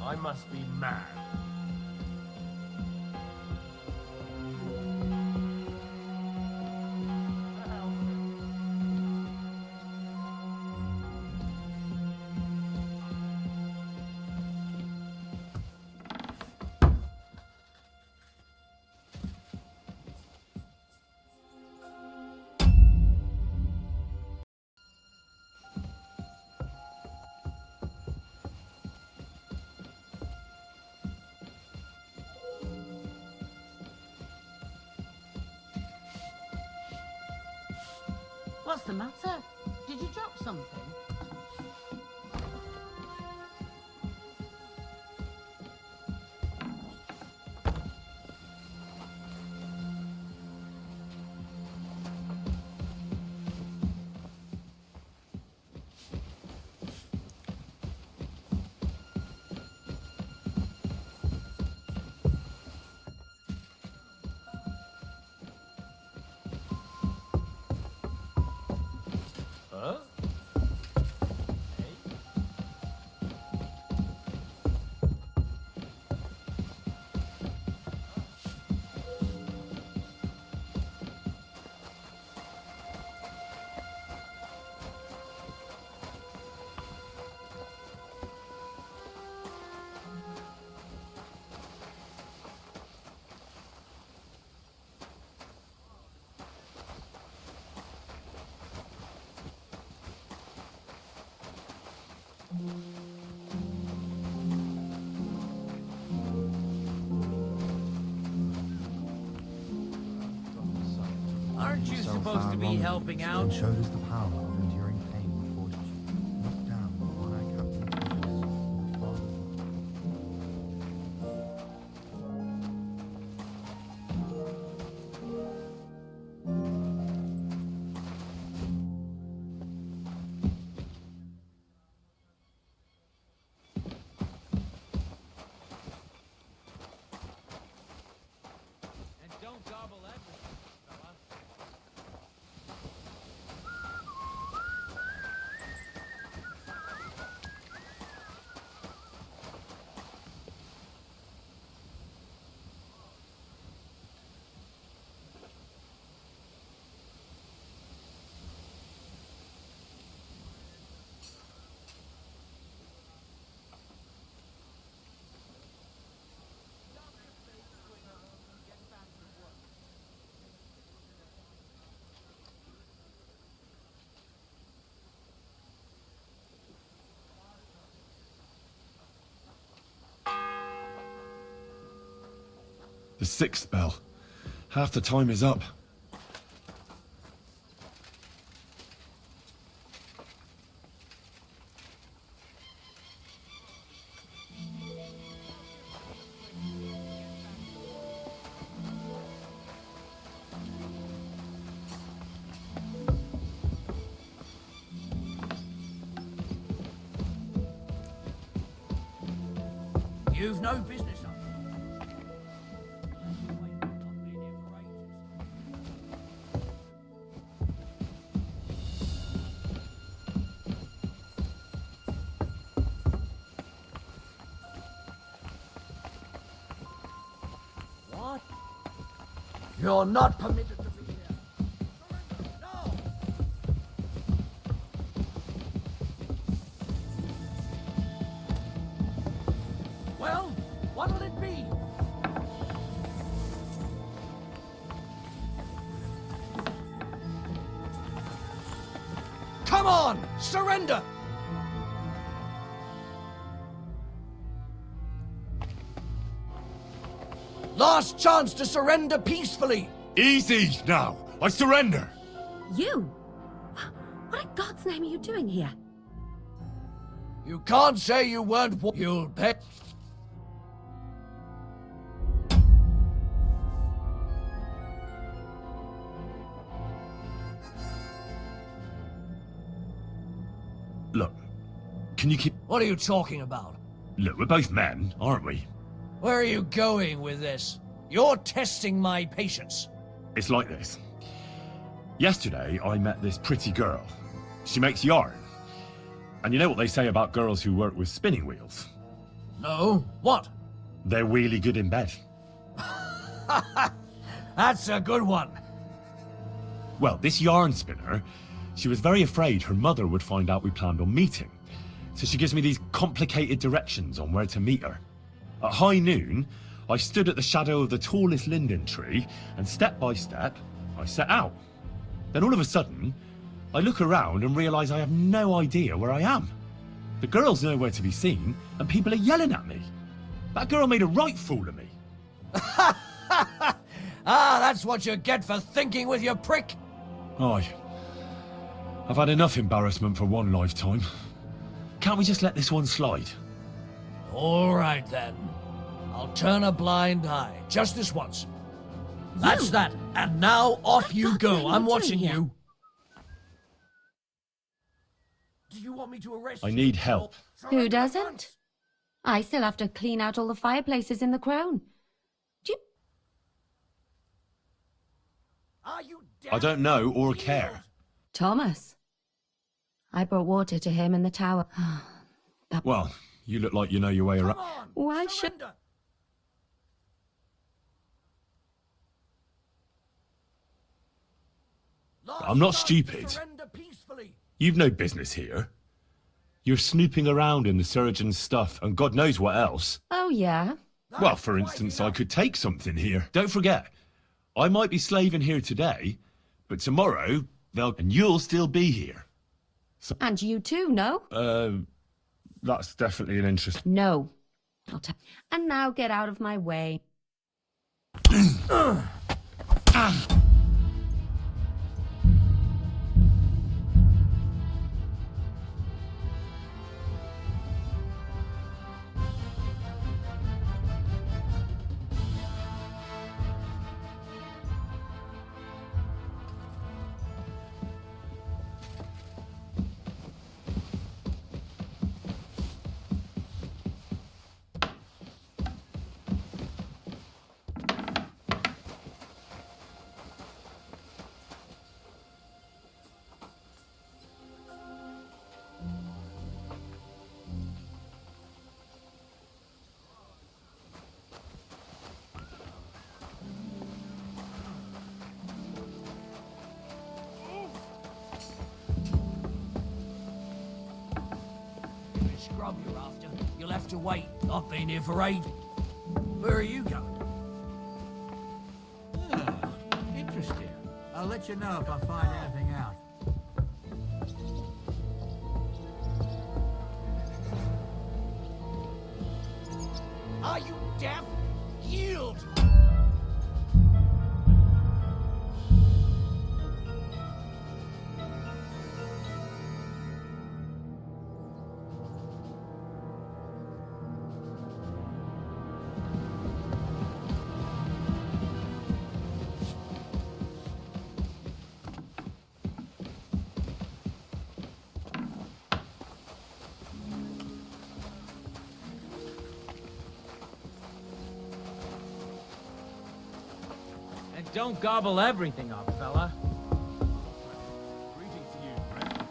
I must be mad. What's the matter? Did you drop something? Huh? Aren't you supposed to be helping out? And showed us the power of enduring pain and fortitude. Look down on our captain. The 6th bell. Half the time is up. You've no business up. What? You're not permitted to be here. No! Well, what'll it be? Come on! Surrender! Last chance to surrender peacefully! Easy now! I surrender! You? What in God's name are you doing here? You can't say you weren't you'll pay. Look, can you keep... What are you talking about? Look, we're both men, aren't we? Where are you going with this? You're testing my patience. It's like this. Yesterday, I met this pretty girl. She makes yarn. And you know what they say about girls who work with spinning wheels? No? What? They're really good in bed. That's a good one. Well, this yarn spinner, she was very afraid her mother would find out we planned on meeting. So she gives me these complicated directions on where to meet her. At high noon, I stood at the shadow of the tallest linden tree, and step by step, I set out. Then all of a sudden, I look around and realise I have no idea where I am. The girl's nowhere to be seen, and people are yelling at me. That girl made a right fool of me. That's what you get for thinking with your prick. Aye. I've had enough embarrassment for one lifetime. Can't we just let this one slide? All right, then. I'll turn a blind eye, just this once. That's that. And now off you go. I'm watching you. Do you want me to arrest you? I need help. Who doesn't? I still have to clean out all the fireplaces in the crown. Are you I don't know or care. Thomas. I brought water to him in the tower. Well, you look like you know your way around. Why should... I'm not stupid. You've no business here. You're snooping around in the surgeon's stuff and God knows what else. Oh, yeah? Well, for instance, I could take something here. Don't forget, I might be slaving here today, but tomorrow, and you'll still be here. So, and you too, no? That's definitely an interest. No. And now get out of my way. Scrub you're after. You'll have to wait. I've been here for ages. Where are you going? Interesting. I'll let you know if I find anything out. Are you deaf? Yield! Don't gobble everything up, fella. Greetings to you, friend.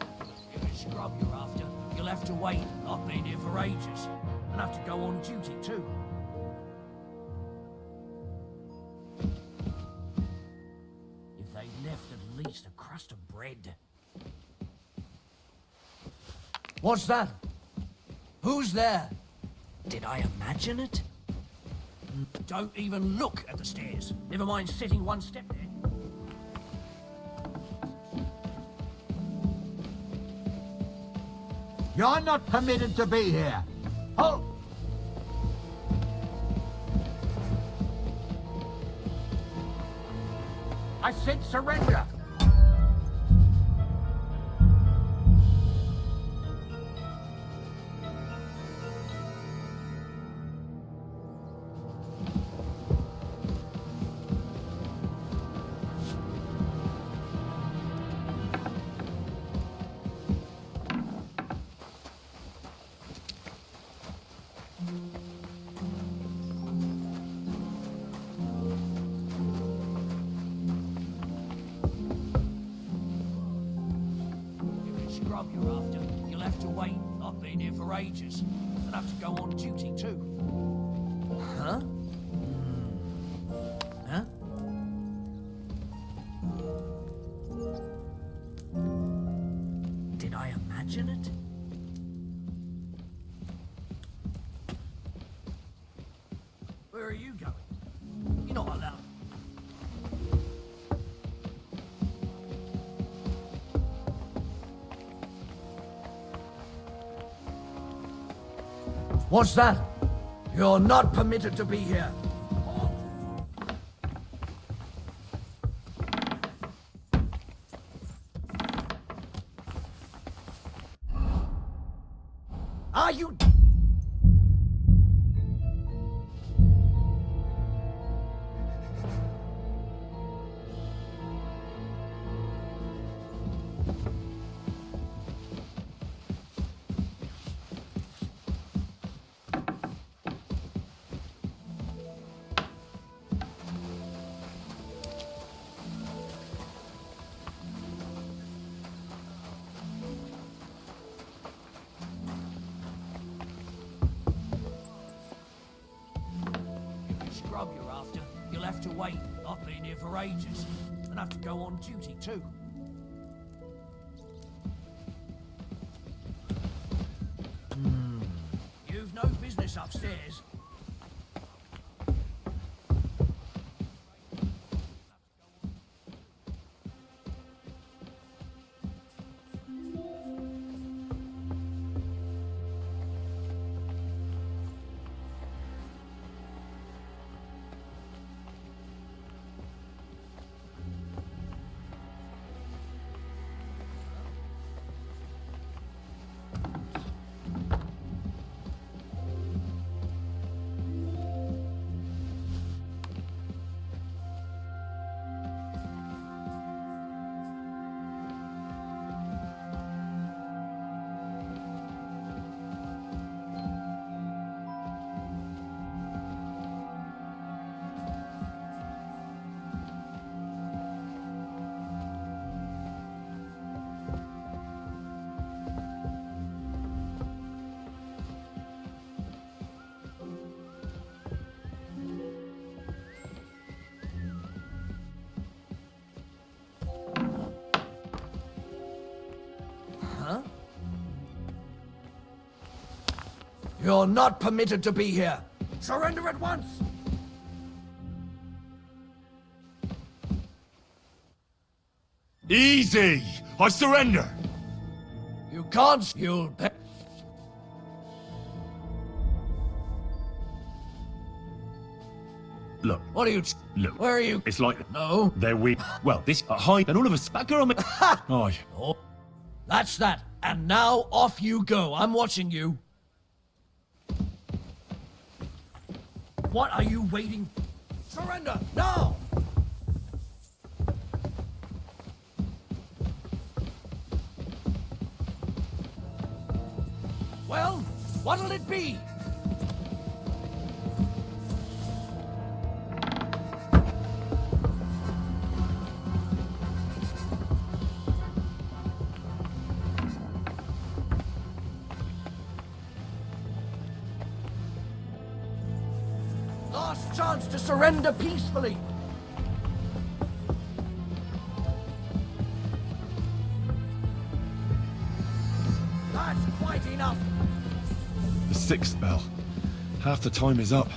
If it's scrub you're after, you'll have to wait. I've been here for ages. And have to go on duty too. If they left at least a crust of bread. What's that? Who's there? Did I imagine it? Don't even look at the stairs. Never mind sitting one step there. You're not permitted to be here. Halt! I said surrender. Scrub you're after, you'll have to wait. I've been here for ages. And have to go on duty too. Huh? Huh? Did I imagine it? Where are you going? You're not allowed. What's that? You're not permitted to be here. Are you... Scrub you're after, you'll have to wait. I've been here for ages. And have to go on duty too. You've no business upstairs. Huh? You're not permitted to be here. Surrender at once! Easy! I surrender! You can't, you'll pay. Look. What are you... Look. Where are you? It's like... No. They're weak. Well, this... hi, and all of us... That girl... Aye. Oh, that's that. And now off you go. I'm watching you. What are you waiting? Surrender, now! Well, what'll it be? chance to surrender peacefully. That's quite enough. The 6th bell. Half the time is up.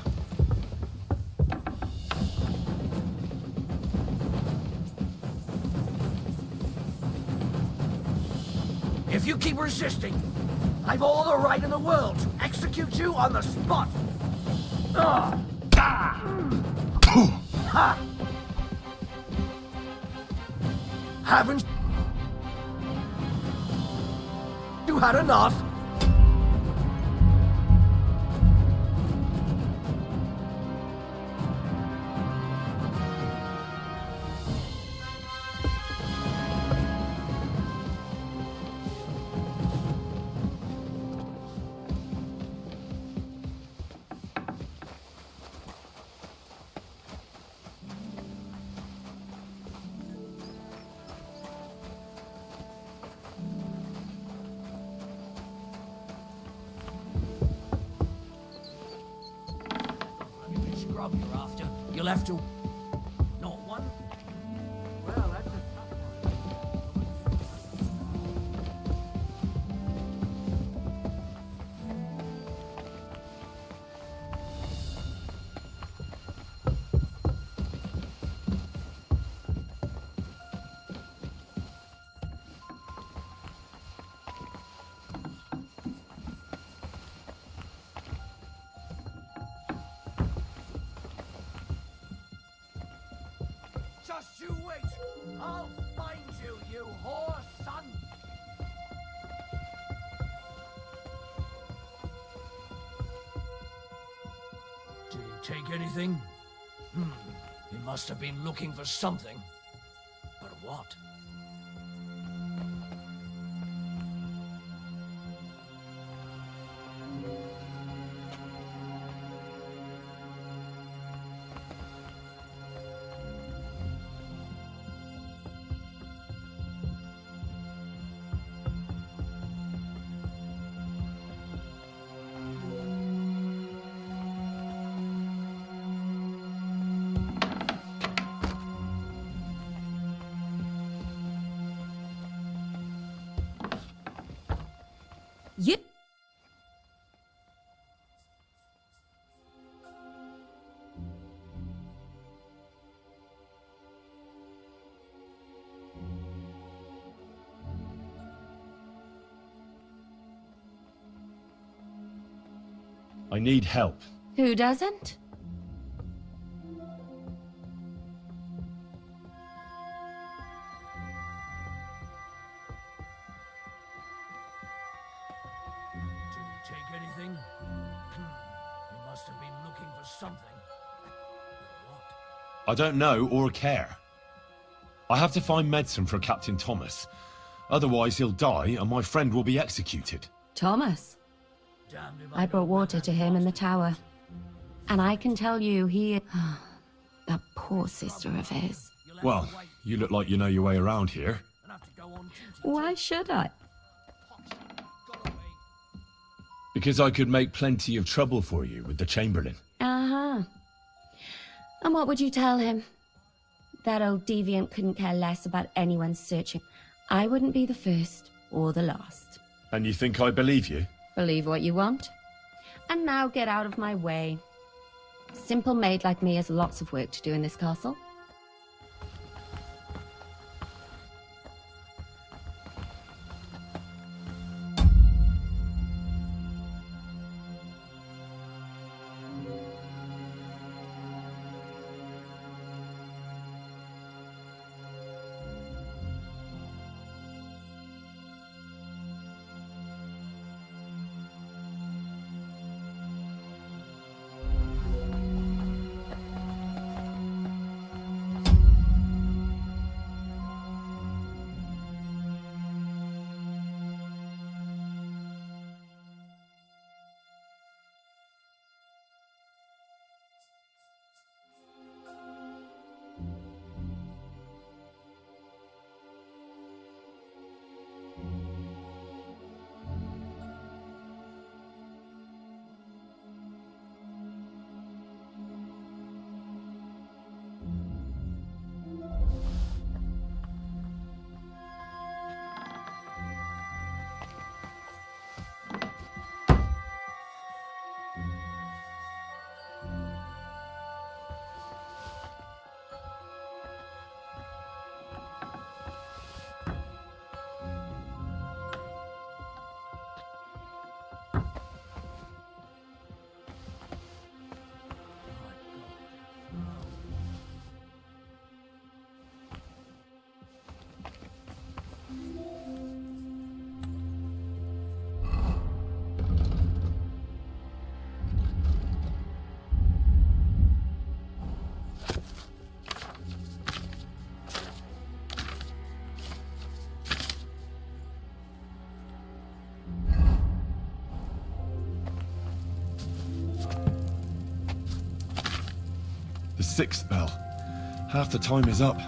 If you keep resisting, I've all the right in the world to execute you on the spot. Ha! Haven't you had enough? Scrub you're after. You'll have to... Not one? Well, that's a tough Just you wait! I'll find you, you whore son! Did he take anything? He must have been looking for something. But what? You... I need help. Who doesn't? Take anything? He must have been looking for something. I don't know or care. I have to find medicine for Captain Thomas. Otherwise he'll die and my friend will be executed. Thomas? I brought water to him in the tower. And I can tell you he... that poor sister of his. Well, you look like you know your way around here. Why should I? Because I could make plenty of trouble for you with the Chamberlain. Uh-huh. And what would you tell him? That old deviant couldn't care less about anyone searching. I wouldn't be the first or the last. And you think I believe you? Believe what you want. And now get out of my way. A simple maid like me has lots of work to do in this castle. The 6th bell. Half the time is up.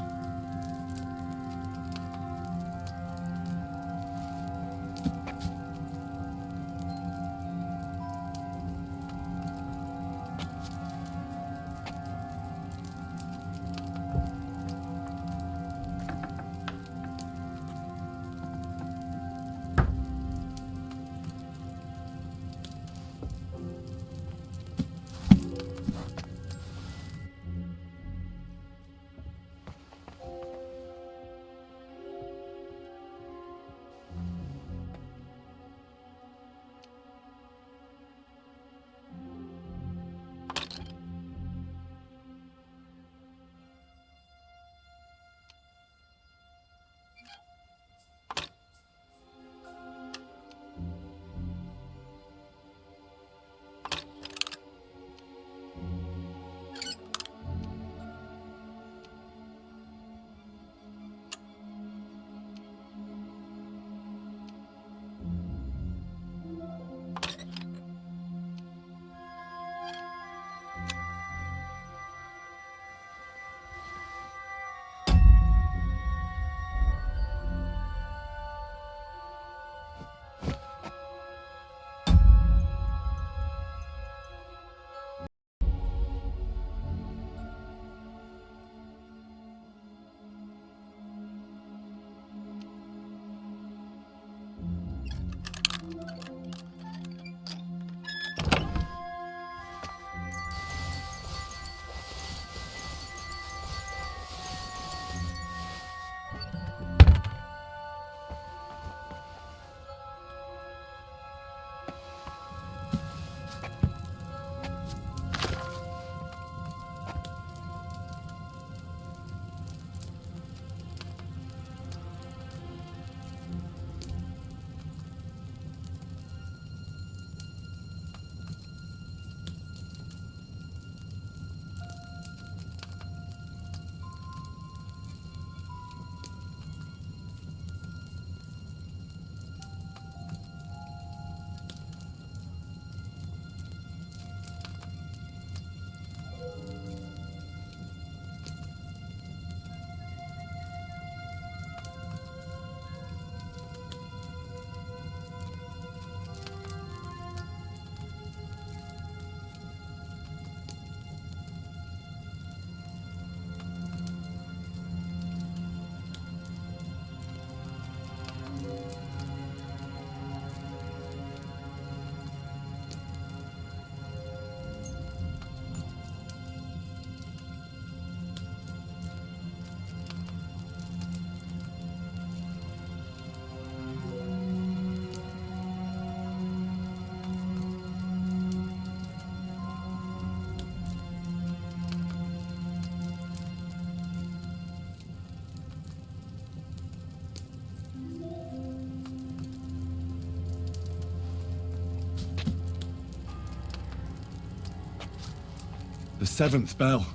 The 7th bell.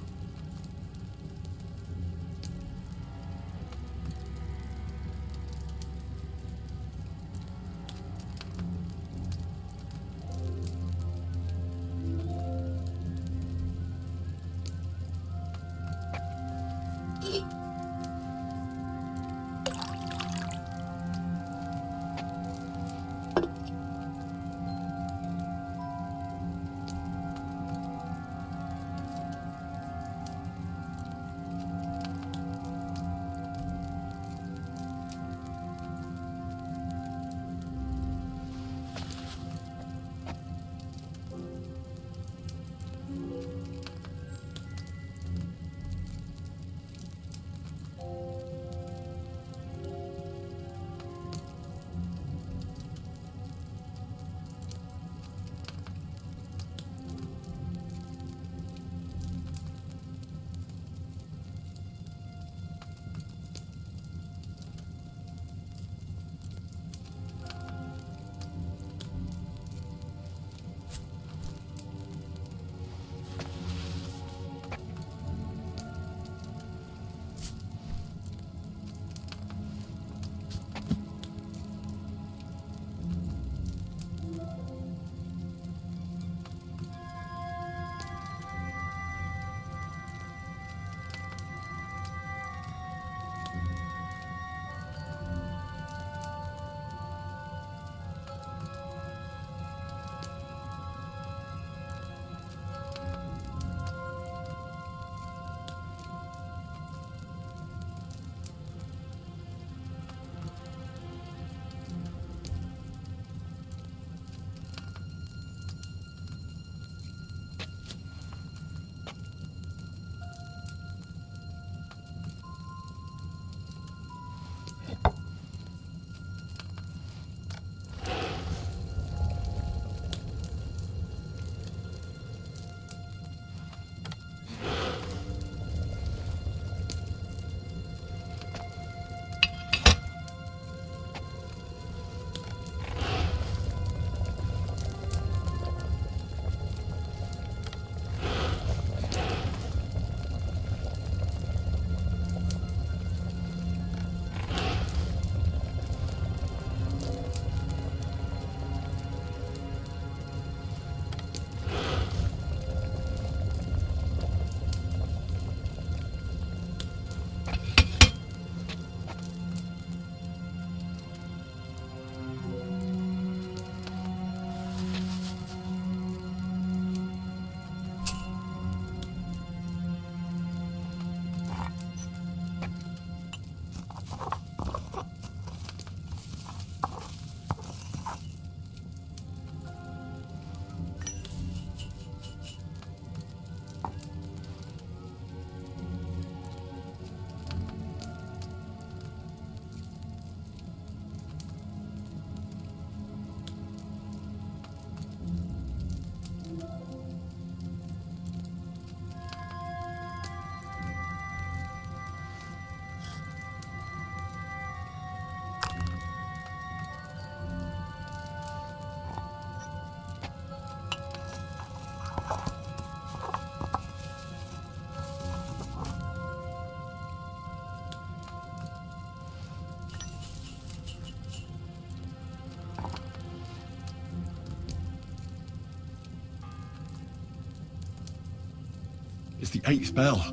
It's the 8th bell.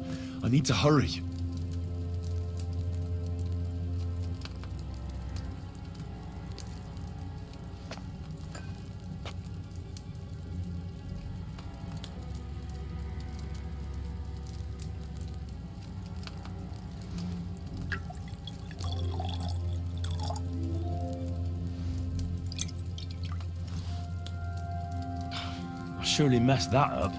I need to hurry. I surely messed that up.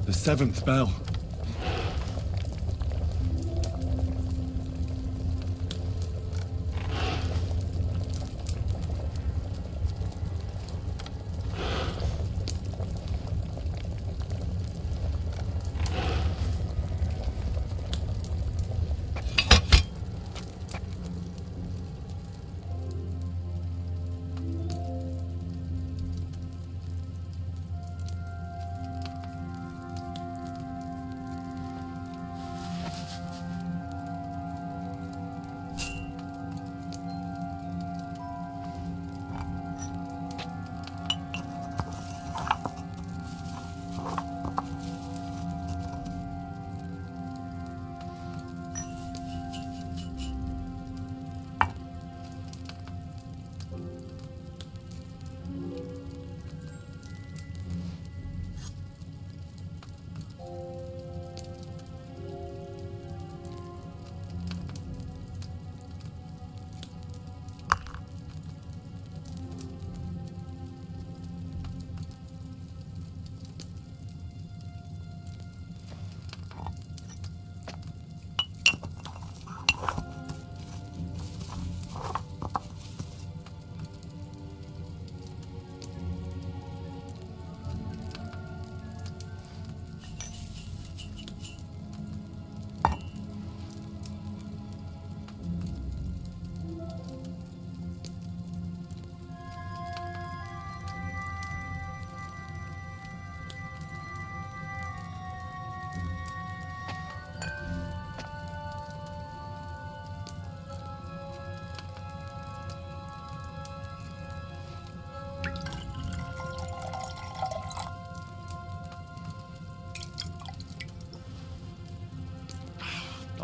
The 7th bell.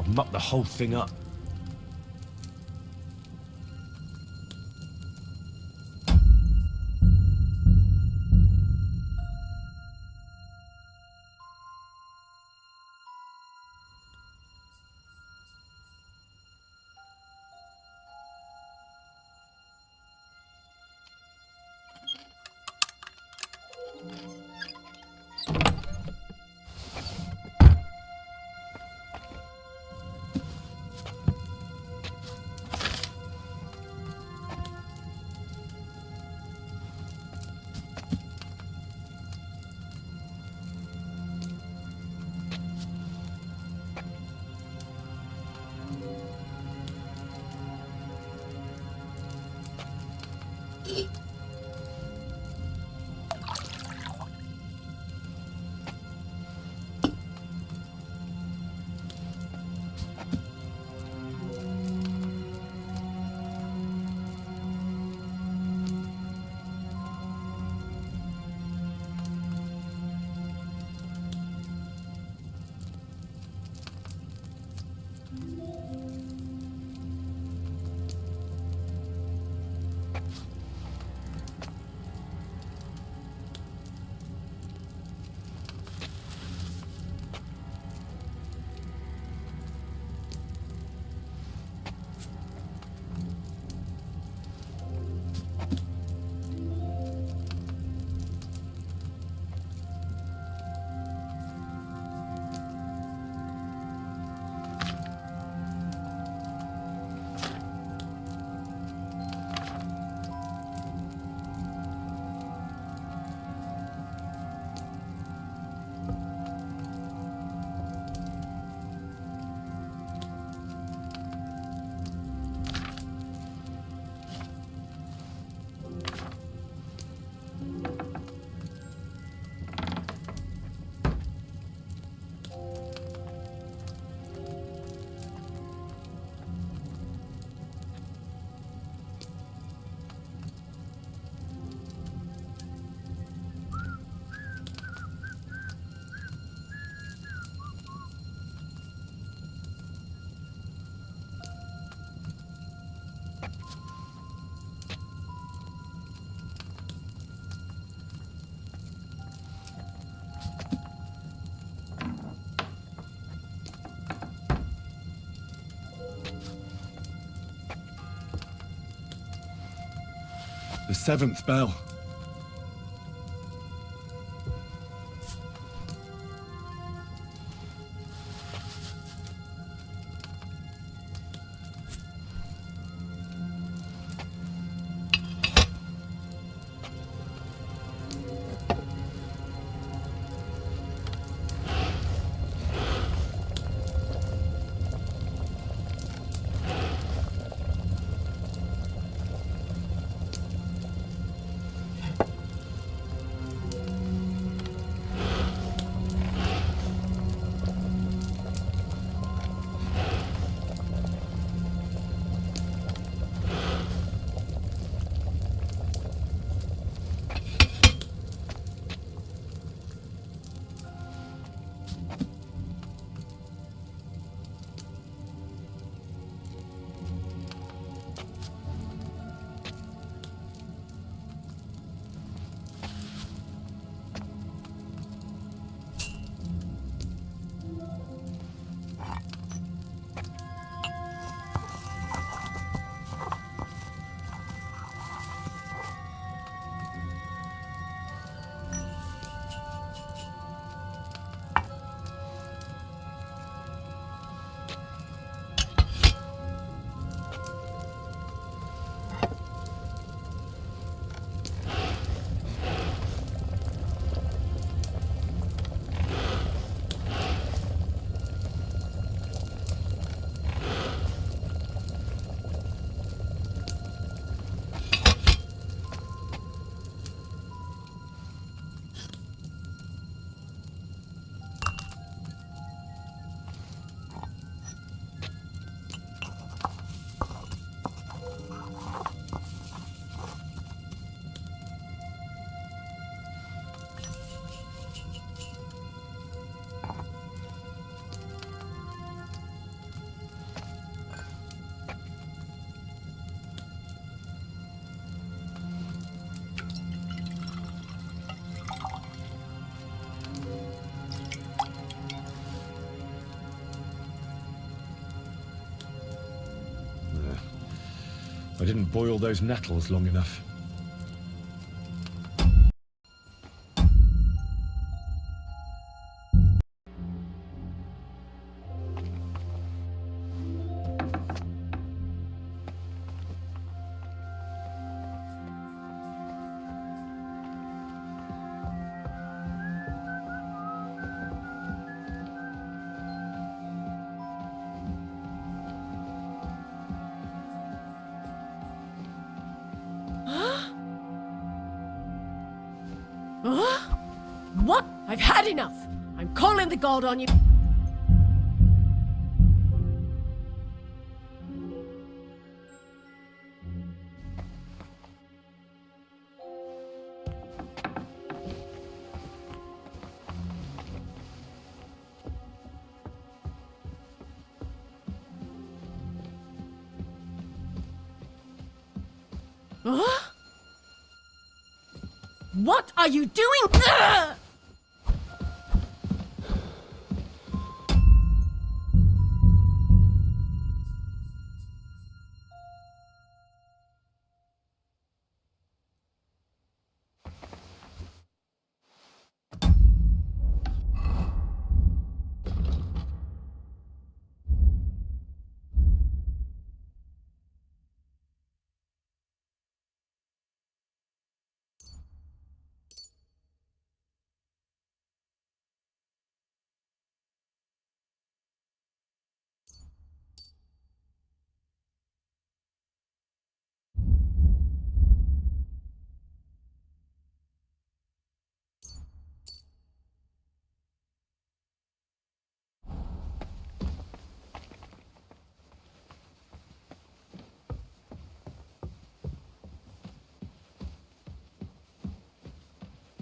I've mucked the whole thing up. The 7th bell. I didn't boil those nettles long enough. What? I've had enough. I'm calling the god on you. Huh? What are you doing? Ugh!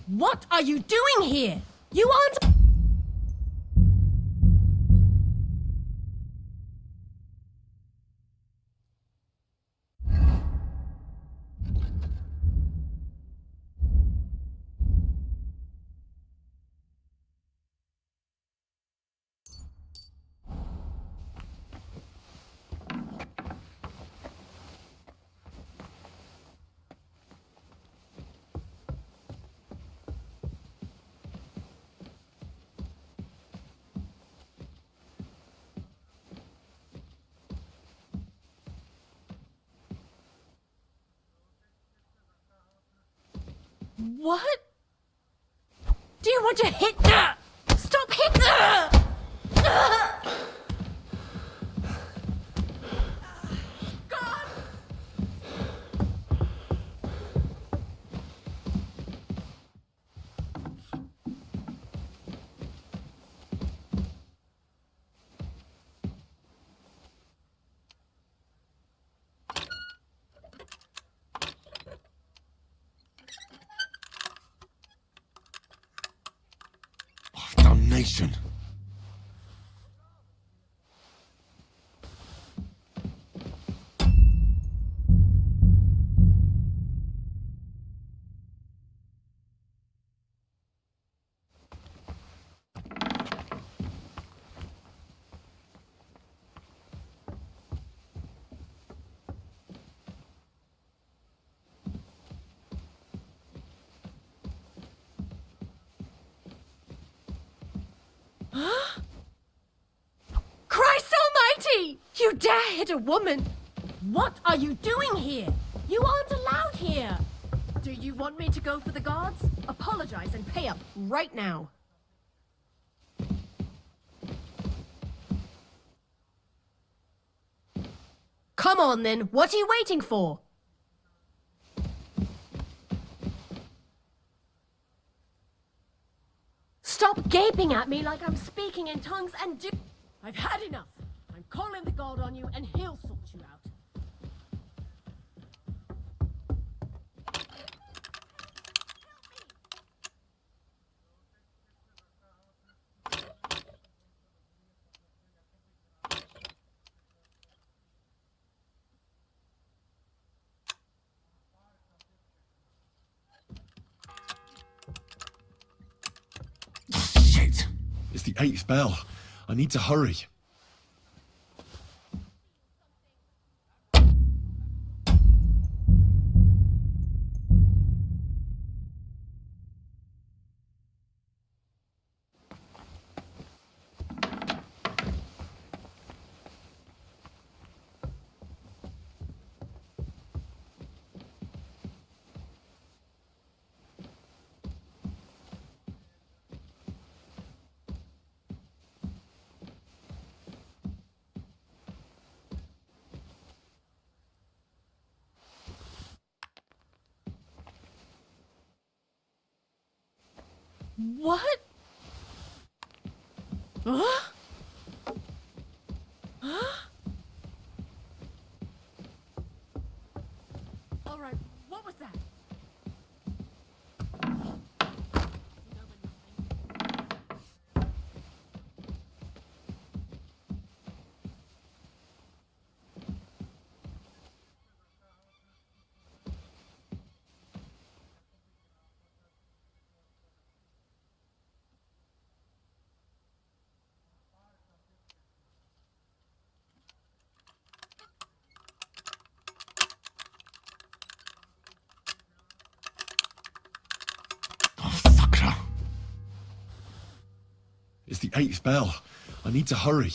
What are you doing here? You aren't... What? Do you want to hit... Stop hitting... God! Damnation. Christ almighty! You dare hit a woman! What are you doing here? You aren't allowed here! Do you want me to go for the guards? Apologize and pay up right now. Come on then, what are you waiting for? Stop gaping at me like I'm speaking in tongues and do... I've had enough. I'm calling the god on you and he'll sort you out. Shit! It's the 8th bell. I need to hurry. What? Huh? Huh? All right, what was that? It's the 8th bell. I need to hurry.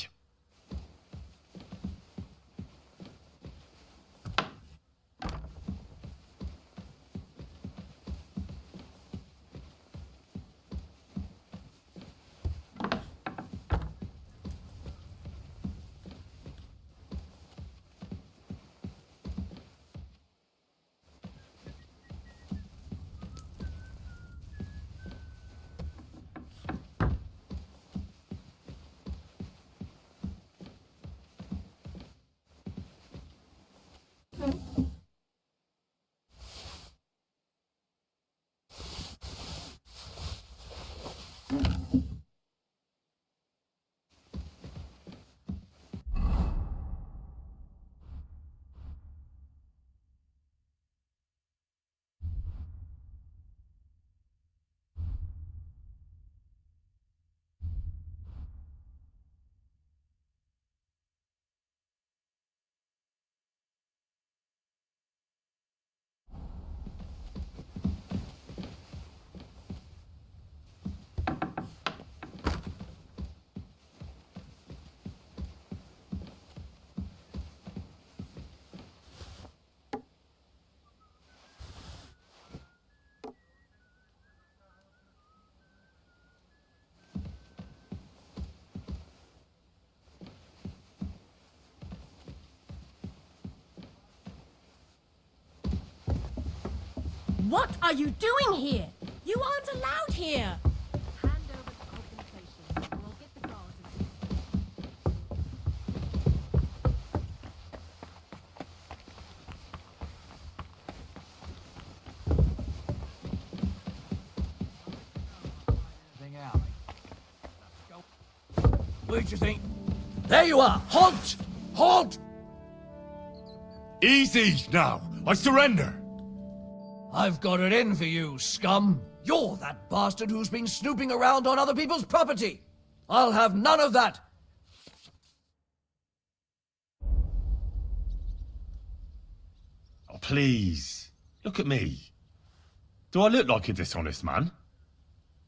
What are you doing here? You aren't allowed here. Hand over the compensation, or I'll get the guards in. Where'd you think? There you are! Halt! Halt! Easy now. I surrender. I've got it in for you, scum. You're that bastard who's been snooping around on other people's property. I'll have none of that. Oh, please. Look at me. Do I look like a dishonest man?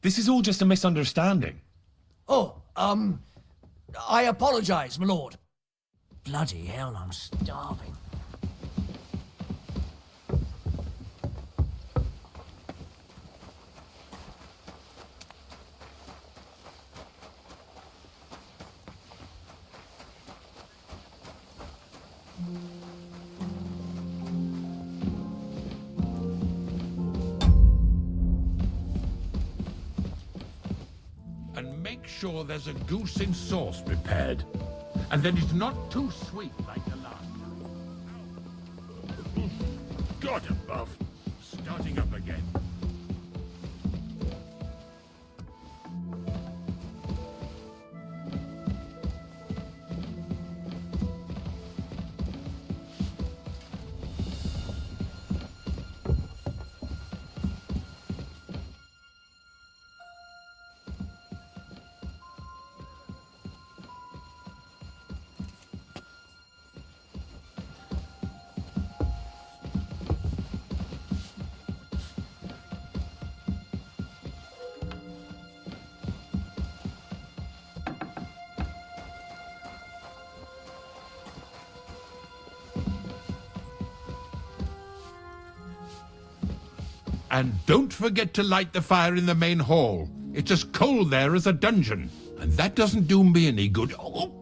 This is all just a misunderstanding. Oh, I apologize, my lord. Bloody hell, I'm starving. And make sure there's a goose in sauce prepared. And that it's not too sweet like the last time. God above. Starting up again. And don't forget to light the fire in the main hall. It's as cold there as a dungeon. And that doesn't do me any good. Oh.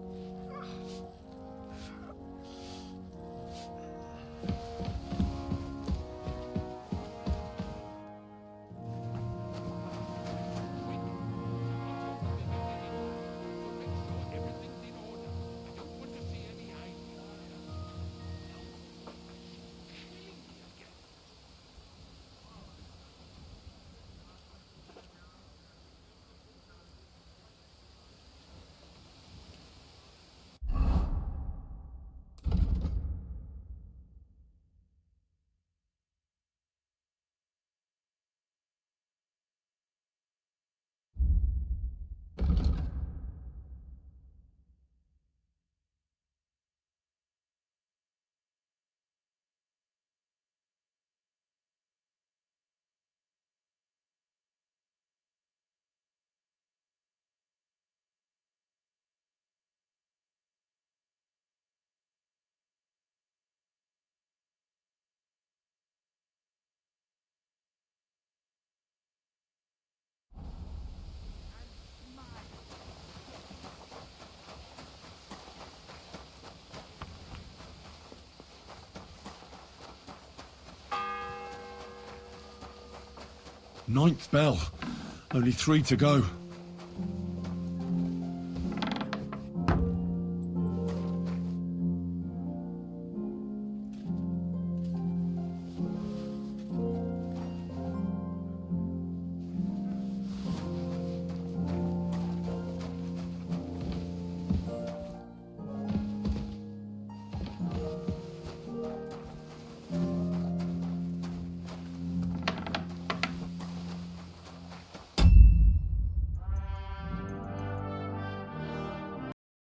9th bell. Only 3 to go.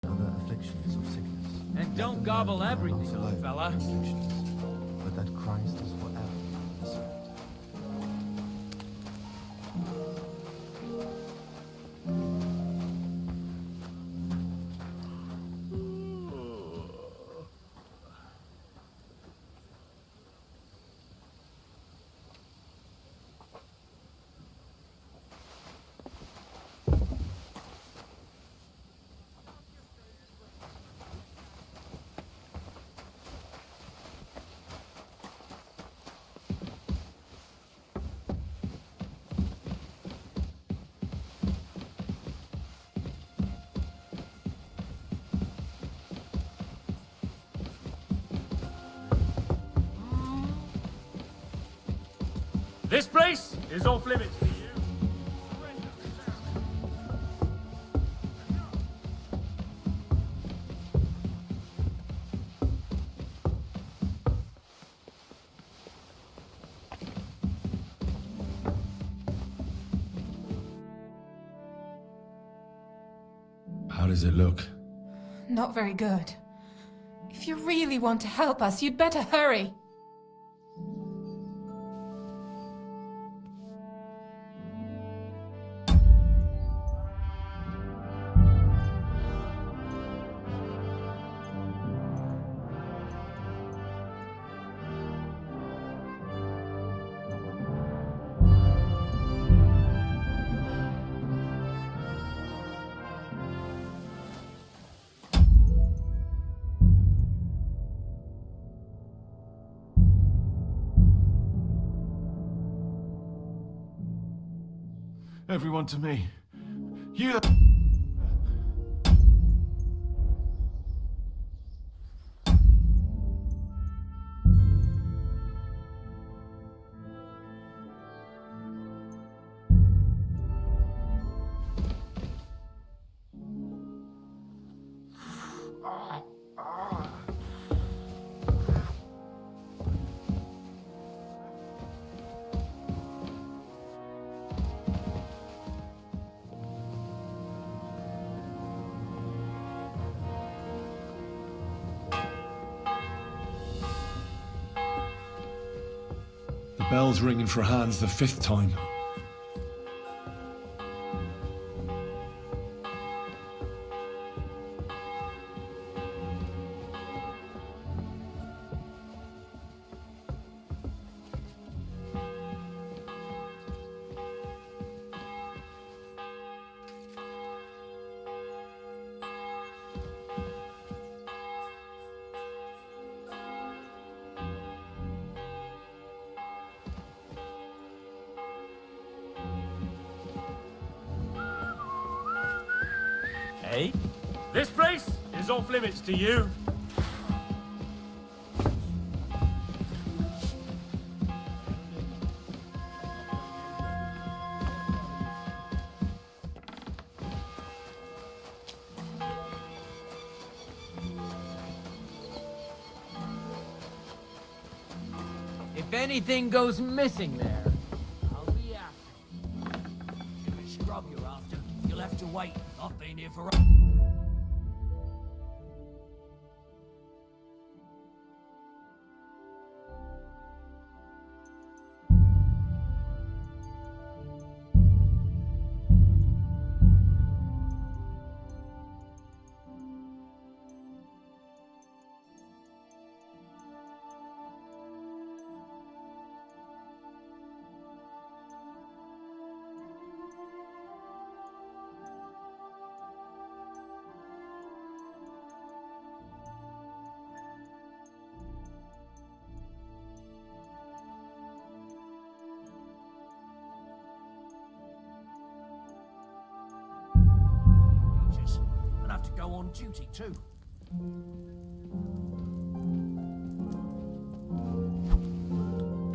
Other afflictions of sickness. And don't gobble everything up, fella. Afflictions, but that Christ is forever innocent. This place is off limits to you. How does it look? Not very good. If you really want to help us, you'd better hurry. Everyone to me. You. The bell's ringing for hands the 5th time. Hey? This place is off limits to you. If anything goes missing there, I'll be after you. If it's scrub you're after, you'll have to wait. I've been here for... have to go on duty too.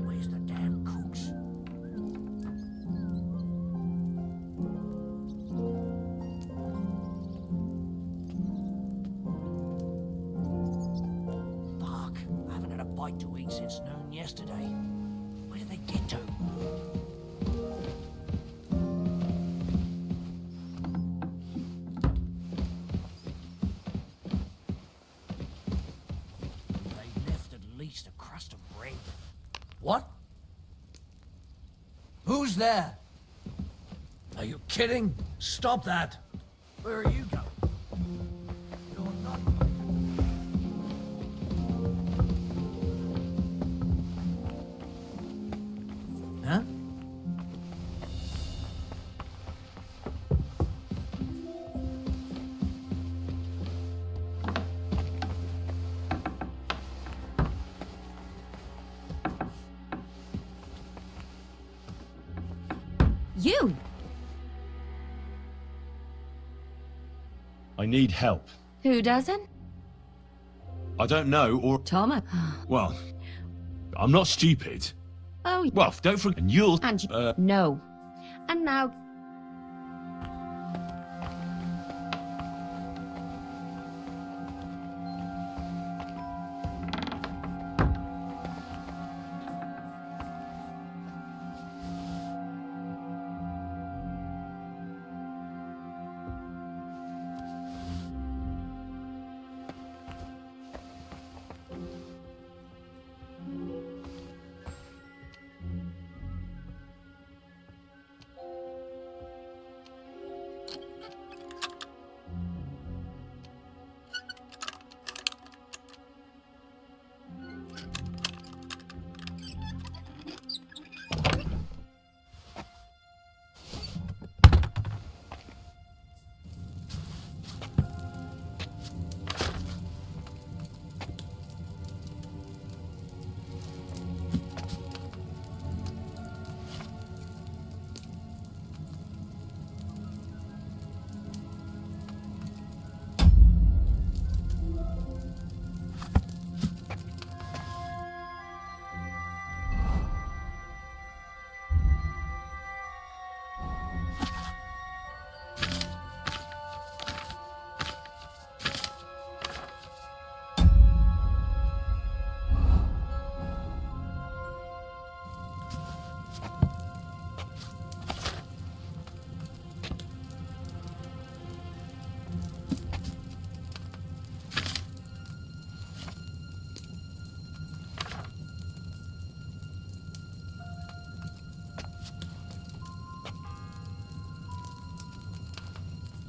Where's the damn cooks? Fuck, I haven't had a bite to eat since noon yesterday. Where did they get to? They left at least a crust of bread. What? Who's there? Are you kidding? Stop that. Where are you going? You're not. Huh? You! I need help. Who doesn't? I don't know, or... Thomas. Well, I'm not stupid. Oh, Well, don't forget, and you'll... and no. And now...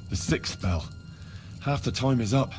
The 6th bell. Half the time is up.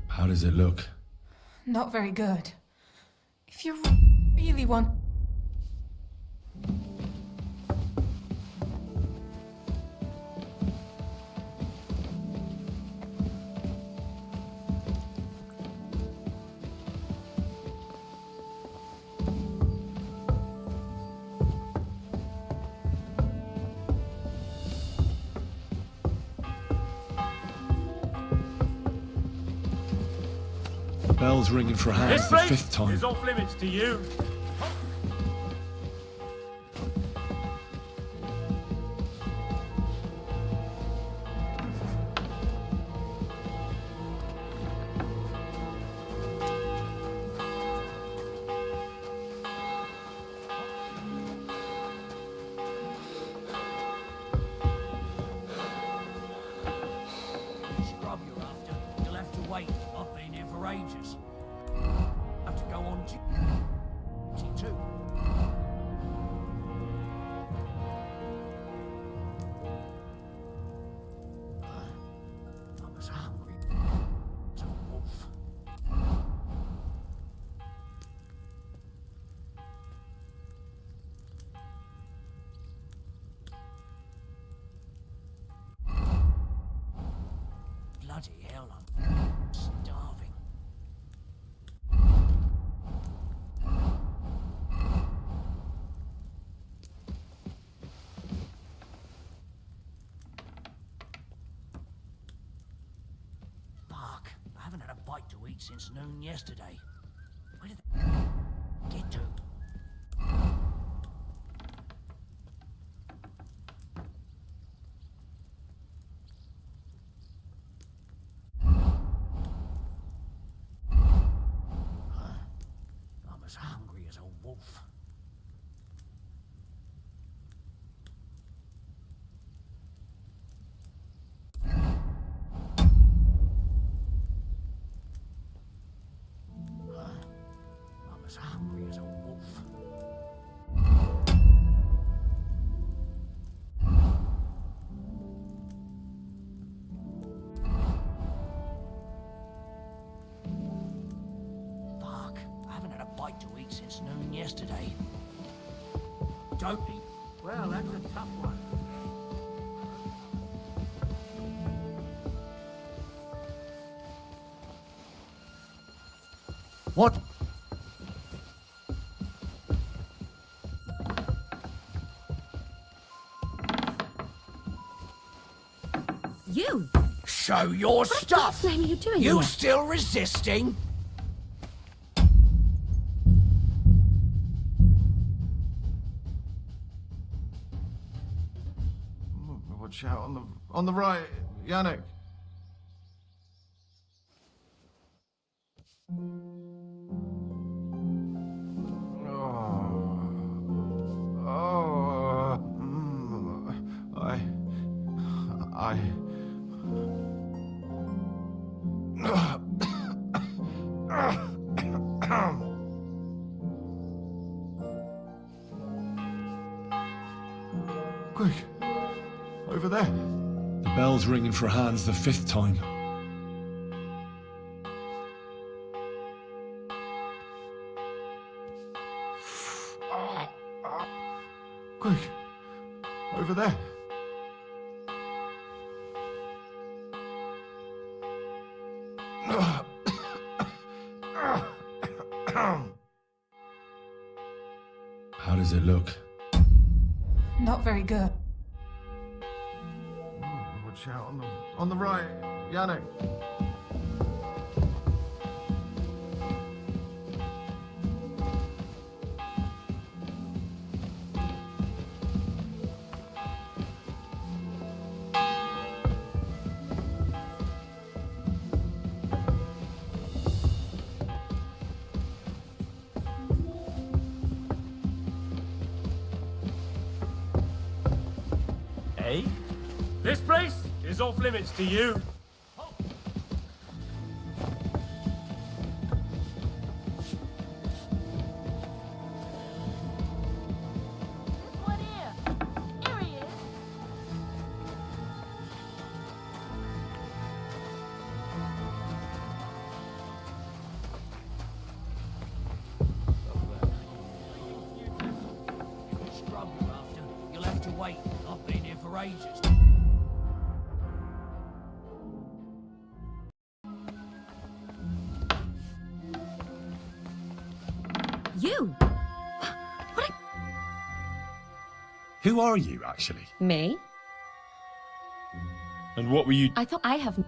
How does it look? Not very good. If you really want... Bell's ringing for hands This the place fifth time. is off limits to you. Scrub you're after. You'll have to wait. I've been here for ages. Have to go on T2. I was hungry. It's a wolf. Bloody hell, I'm starving. Fuck, I haven't had a bite to eat since noon yesterday. Where did they get to? I'm as hungry as a wolf. I'm as hungry as a wolf. Fuck, I haven't had a bite to eat since noon yesterday. Don't eat. Well, that's a tough one. What? You! Show your stuff! What are you doing You here? still resisting? Watch out on the right, Yannick. Quick, over there. The bell's ringing for hands the fifth time. Quick, over there. How does it look? Not very good. Watch out on the right, Yannick. Hey? This place is off limits to you. This one here. Here he is. outrageous. You? Who are you, actually? Me? And what were you... I thought I have...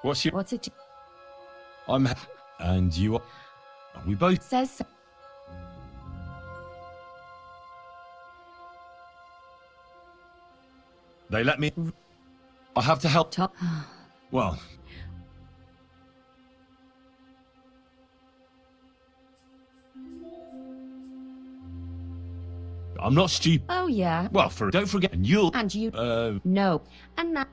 What's your... What's it? I'm... And you are... We both... Says so. They let me... I have to help... Well... I'm not stupid. Oh, yeah. Well, don't forget, and you'll... And you... No. And that...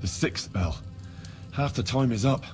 The 6th bell. Half the time is up.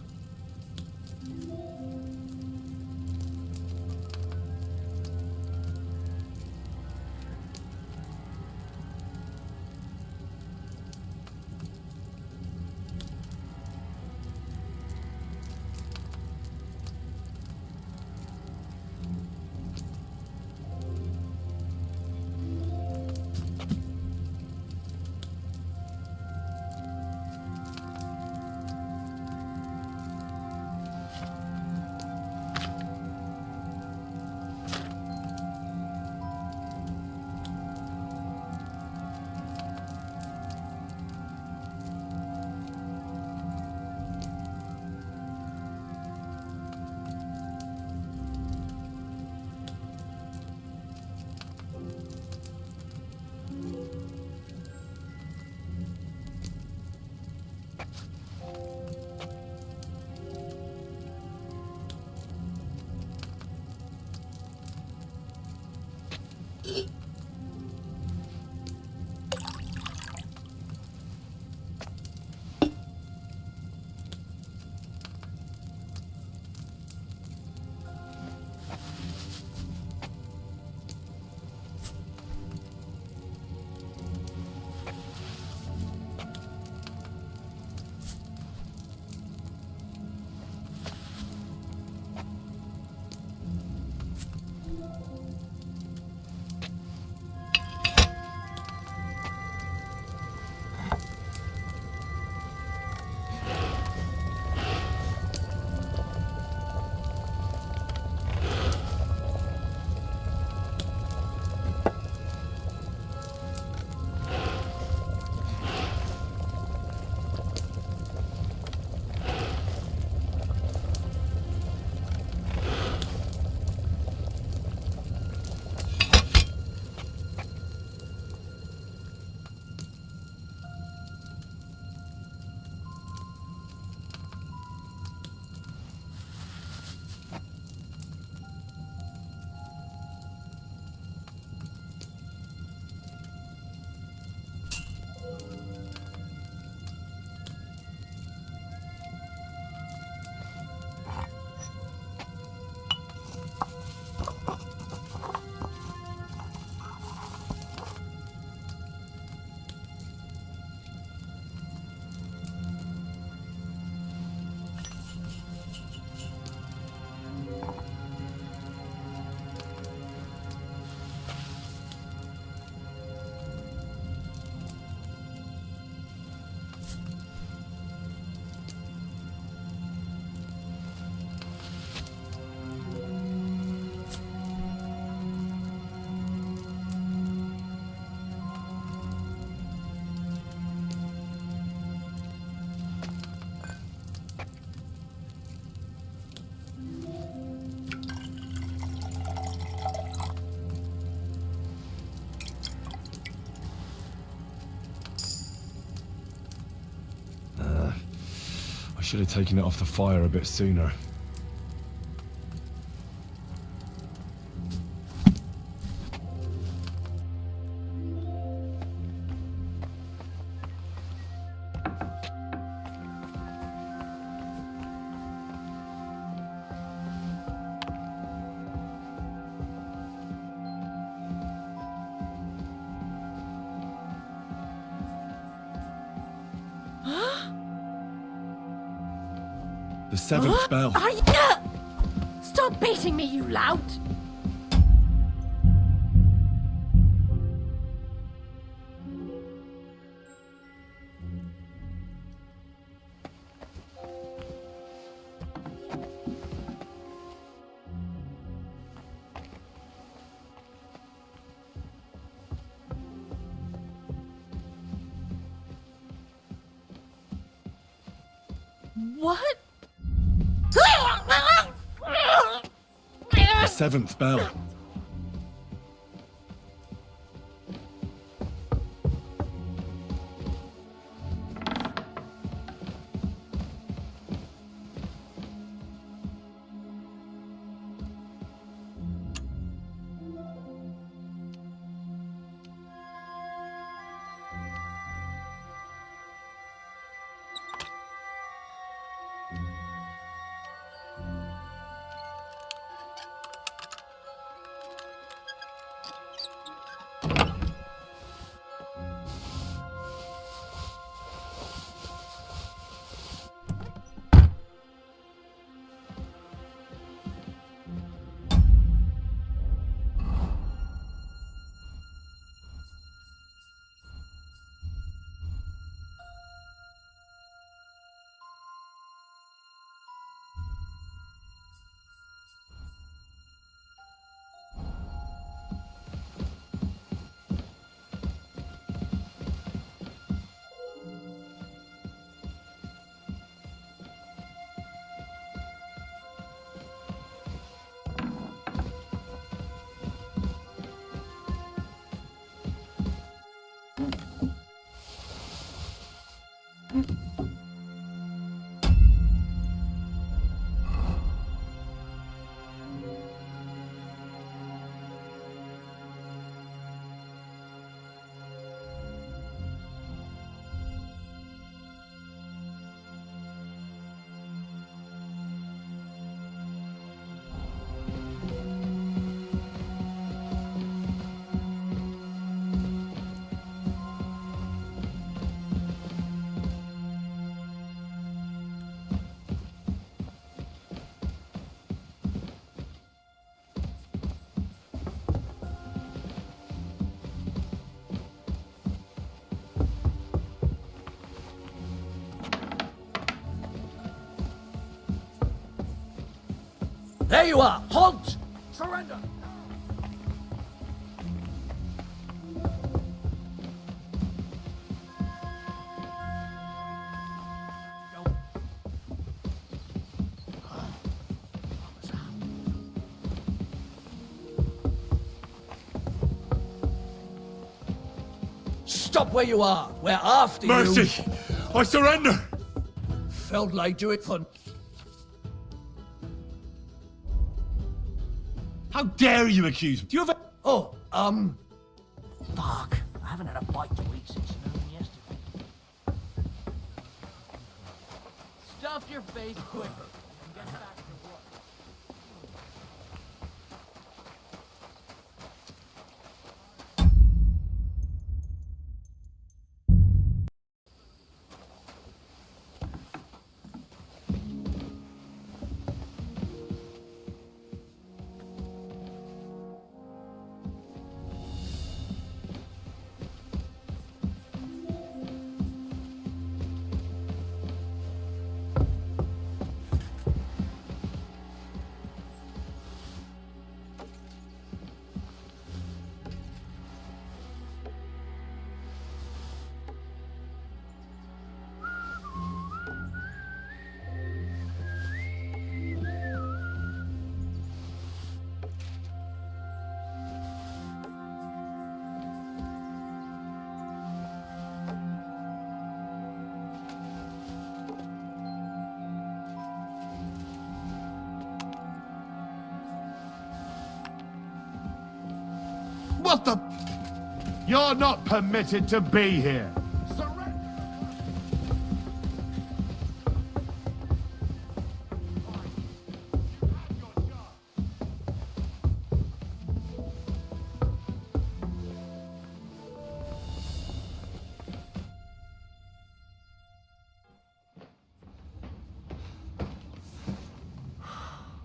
Should have taken it off the fire a bit sooner. The seventh bell. Stop beating me, you lout! What? The seventh bell. There you are! Halt! Surrender! Stop where you are! We're after you! Mercy! I surrender! Felt like do it for... How dare you accuse me? Do you have a... Oh, Fuck. I haven't had a bite to eat since noon yesterday. Stuff your face quicker and get back to work. What the? You're not permitted to be here.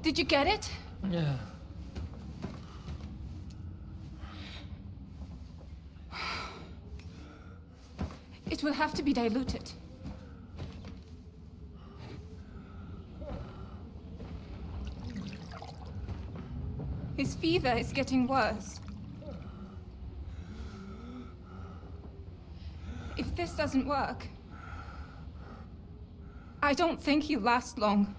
Did you get it? Yeah. It will have to be diluted. His fever is getting worse. If this doesn't work, I don't think he'll last long.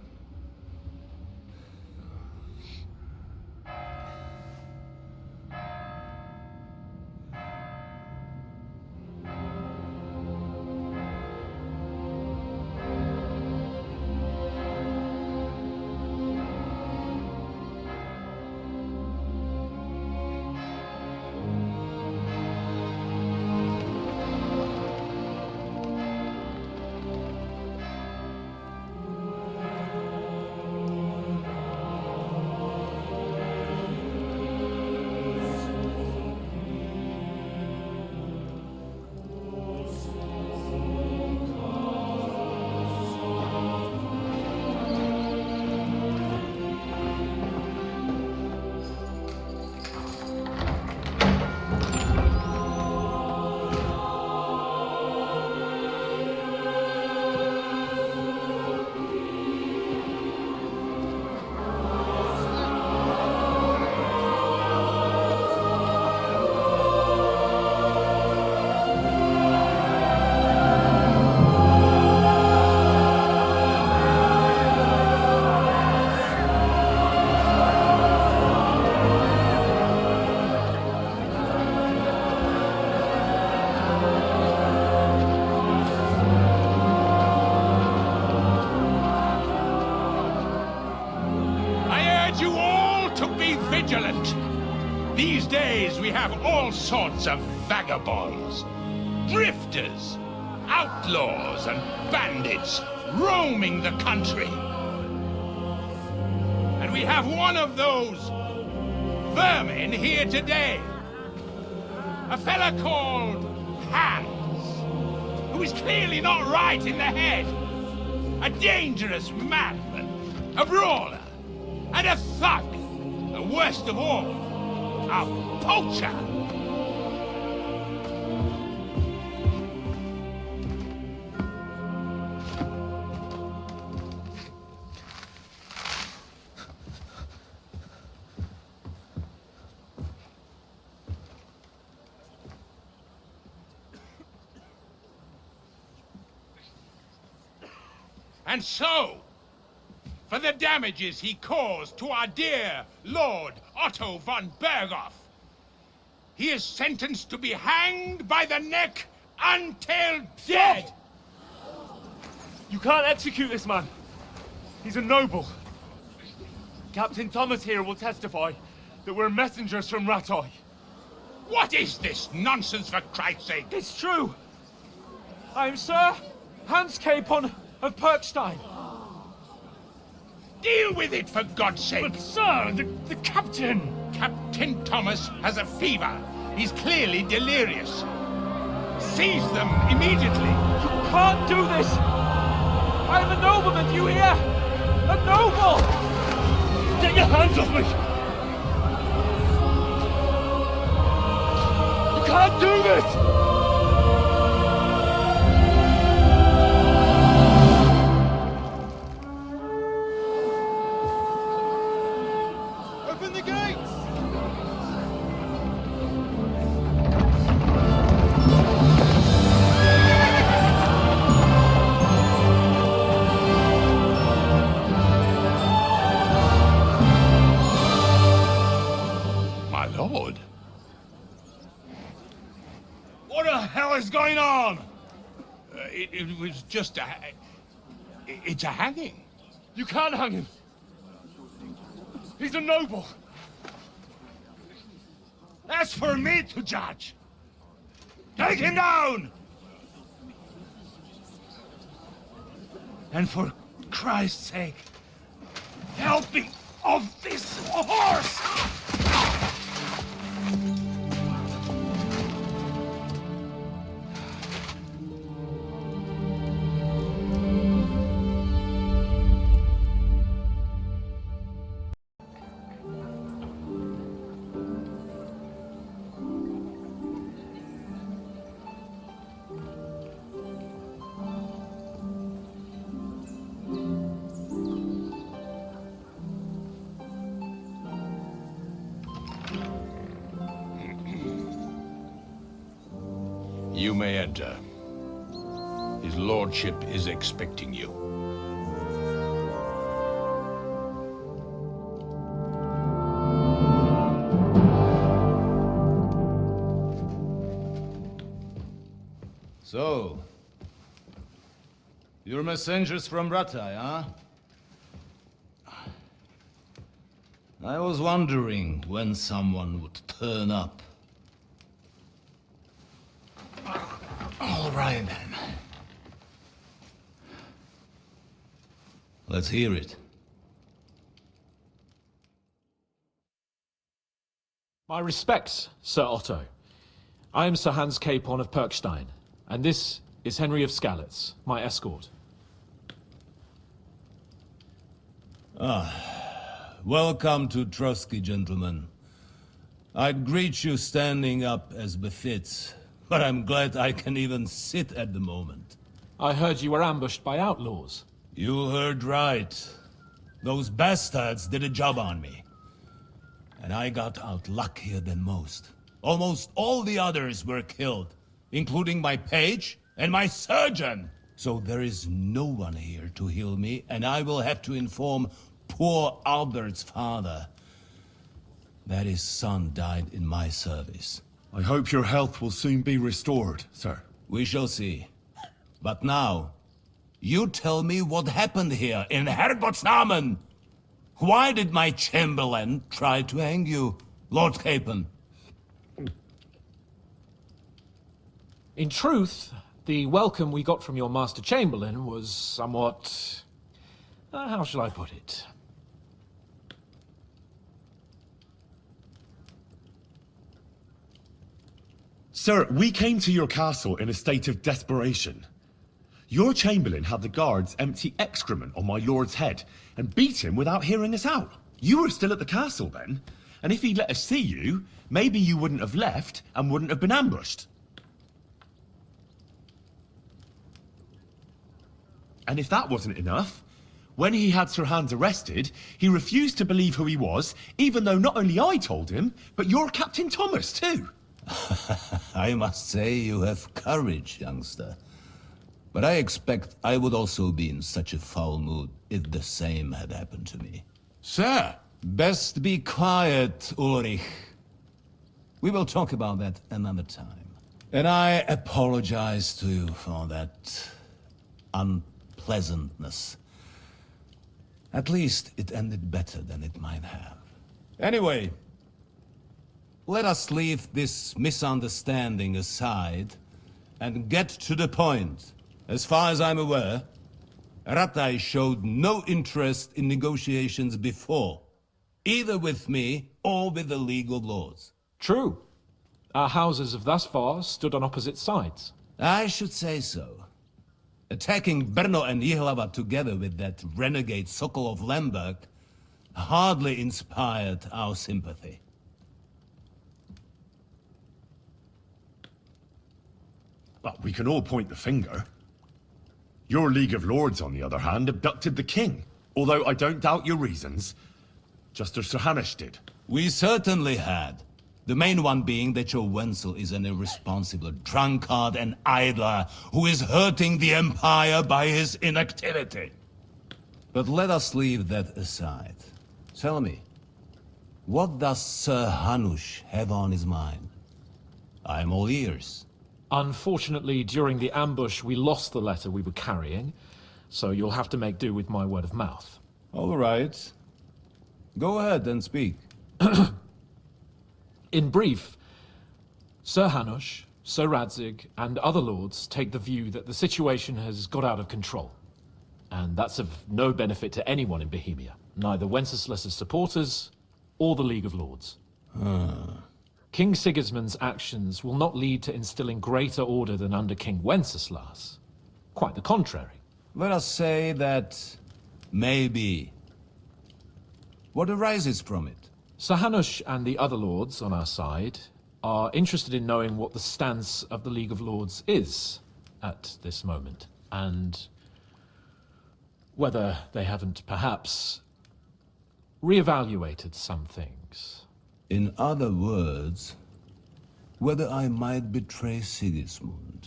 These days we have all sorts of vagabonds, drifters, outlaws and bandits roaming the country. And we have one of those vermin here today. A fella called Hans, who is clearly not right in the head. A dangerous madman, a brawler, and a thug. And worst of all, a poacher. And so, for the damages he caused to our dear Lord Otto von Berghoff, he is sentenced to be hanged by the neck until dead! You can't execute this man. He's a noble. Captain Thomas here will testify that we're messengers from Ratoi. What is this nonsense, for Christ's sake? It's true. I am Sir Hans Capon of Perkstein. Deal with it, for God's sake! But, sir, the captain! Captain Thomas has a fever. He's clearly delirious. Seize them immediately. You can't do this! I am a nobleman, do you hear? A noble! Get your hands off me! You can't do this! Going on? It was just it's a hanging. You can't hang him. He's a noble. That's for me to judge. Take him down! And for Christ's sake, help me off this horse! You may enter. His lordship is expecting you. So, you're messengers from Ratai, huh? I was wondering when someone would turn up. All right, then. Let's hear it. My respects, Sir Otto. I am Sir Hans Capon of Perkstein, and this is Henry of Skalitz, my escort. Welcome to Trotsky, gentlemen. I'd greet you standing up as befits, but I'm glad I can even sit at the moment. I heard you were ambushed by outlaws. You heard right. Those bastards did a job on me. And I got out luckier than most. Almost all the others were killed, including my page and my surgeon. So there is no one here to heal me, and I will have to inform poor Albert's father that his son died in my service. I hope your health will soon be restored, sir. We shall see. But now, you tell me what happened here in Herrgottsnamen. Why did my chamberlain try to hang you, Lord Capon? In truth, the welcome we got from your Master Chamberlain was somewhat... how shall I put it? Sir, we came to your castle in a state of desperation. Your Chamberlain had the guards empty excrement on my lord's head and beat him without hearing us out. You were still at the castle then, and if he'd let us see you, maybe you wouldn't have left and wouldn't have been ambushed. And if that wasn't enough, when he had Sir Hans arrested, he refused to believe who he was, even though not only I told him, but your Captain Thomas too. I must say you have courage, youngster. But I expect I would also be in such a foul mood if the same had happened to me. Sir! Best be quiet, Ulrich. We will talk about that another time. And I apologize to you for that unpleasantness. At least it ended better than it might have. Anyway, let us leave this misunderstanding aside and get to the point. As far as I'm aware, Ratai showed no interest in negotiations before, either with me or with the League of Lords. True. Our houses have thus far stood on opposite sides. I should say so. Attacking Brno and Jihlava together with that renegade Sokol of Lemberg hardly inspired our sympathy. But we can all point the finger. Your League of Lords, on the other hand, abducted the king. Although I don't doubt your reasons, just as Sir Hanush did. We certainly had. The main one being that your Wenzel is an irresponsible drunkard and idler who is hurting the Empire by his inactivity. But let us leave that aside. Tell me, what does Sir Hanush have on his mind? I'm all ears. Unfortunately, during the ambush, we lost the letter we were carrying, so you'll have to make do with my word of mouth. All right. Go ahead and speak. In brief, Sir Hanush, Sir Radzig, and other lords take the view that the situation has got out of control. And that's of no benefit to anyone in Bohemia, neither Wenceslas's supporters or the League of Lords. King Sigismund's actions will not lead to instilling greater order than under King Wenceslas. Quite the contrary. Let us say that maybe. What arises from it? Sir Hanush and the other lords on our side are interested in knowing what the stance of the League of Lords is at this moment, and whether they haven't perhaps reevaluated some things. In other words, whether I might betray Sigismund.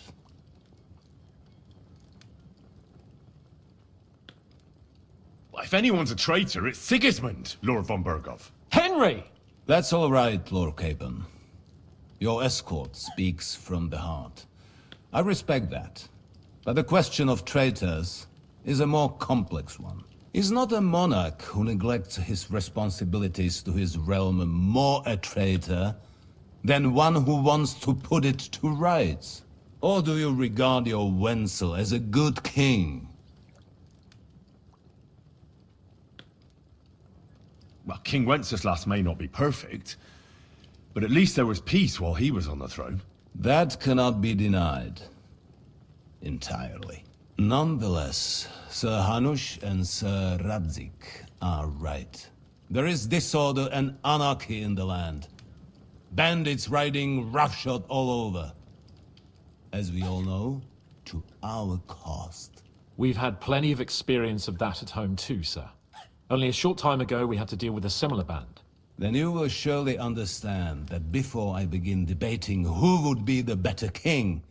If anyone's a traitor, it's Sigismund, Lord von Berghoff. Henry! That's all right, Lord Capon. Your escort speaks from the heart. I respect that. But the question of traitors is a more complex one. Is not a monarch who neglects his responsibilities to his realm more a traitor than one who wants to put it to rights? Or do you regard your Wenzel as a good king? Well, King Wenceslas may not be perfect, but at least there was peace while he was on the throne. That cannot be denied. Entirely. Nonetheless, Sir Hanush and Sir Radzig are right. There is disorder and anarchy in the land. Bandits riding roughshod all over. As we all know, to our cost. We've had plenty of experience of that at home too, sir. Only a short time ago we had to deal with a similar band. Then you will surely understand that before I begin debating who would be the better king,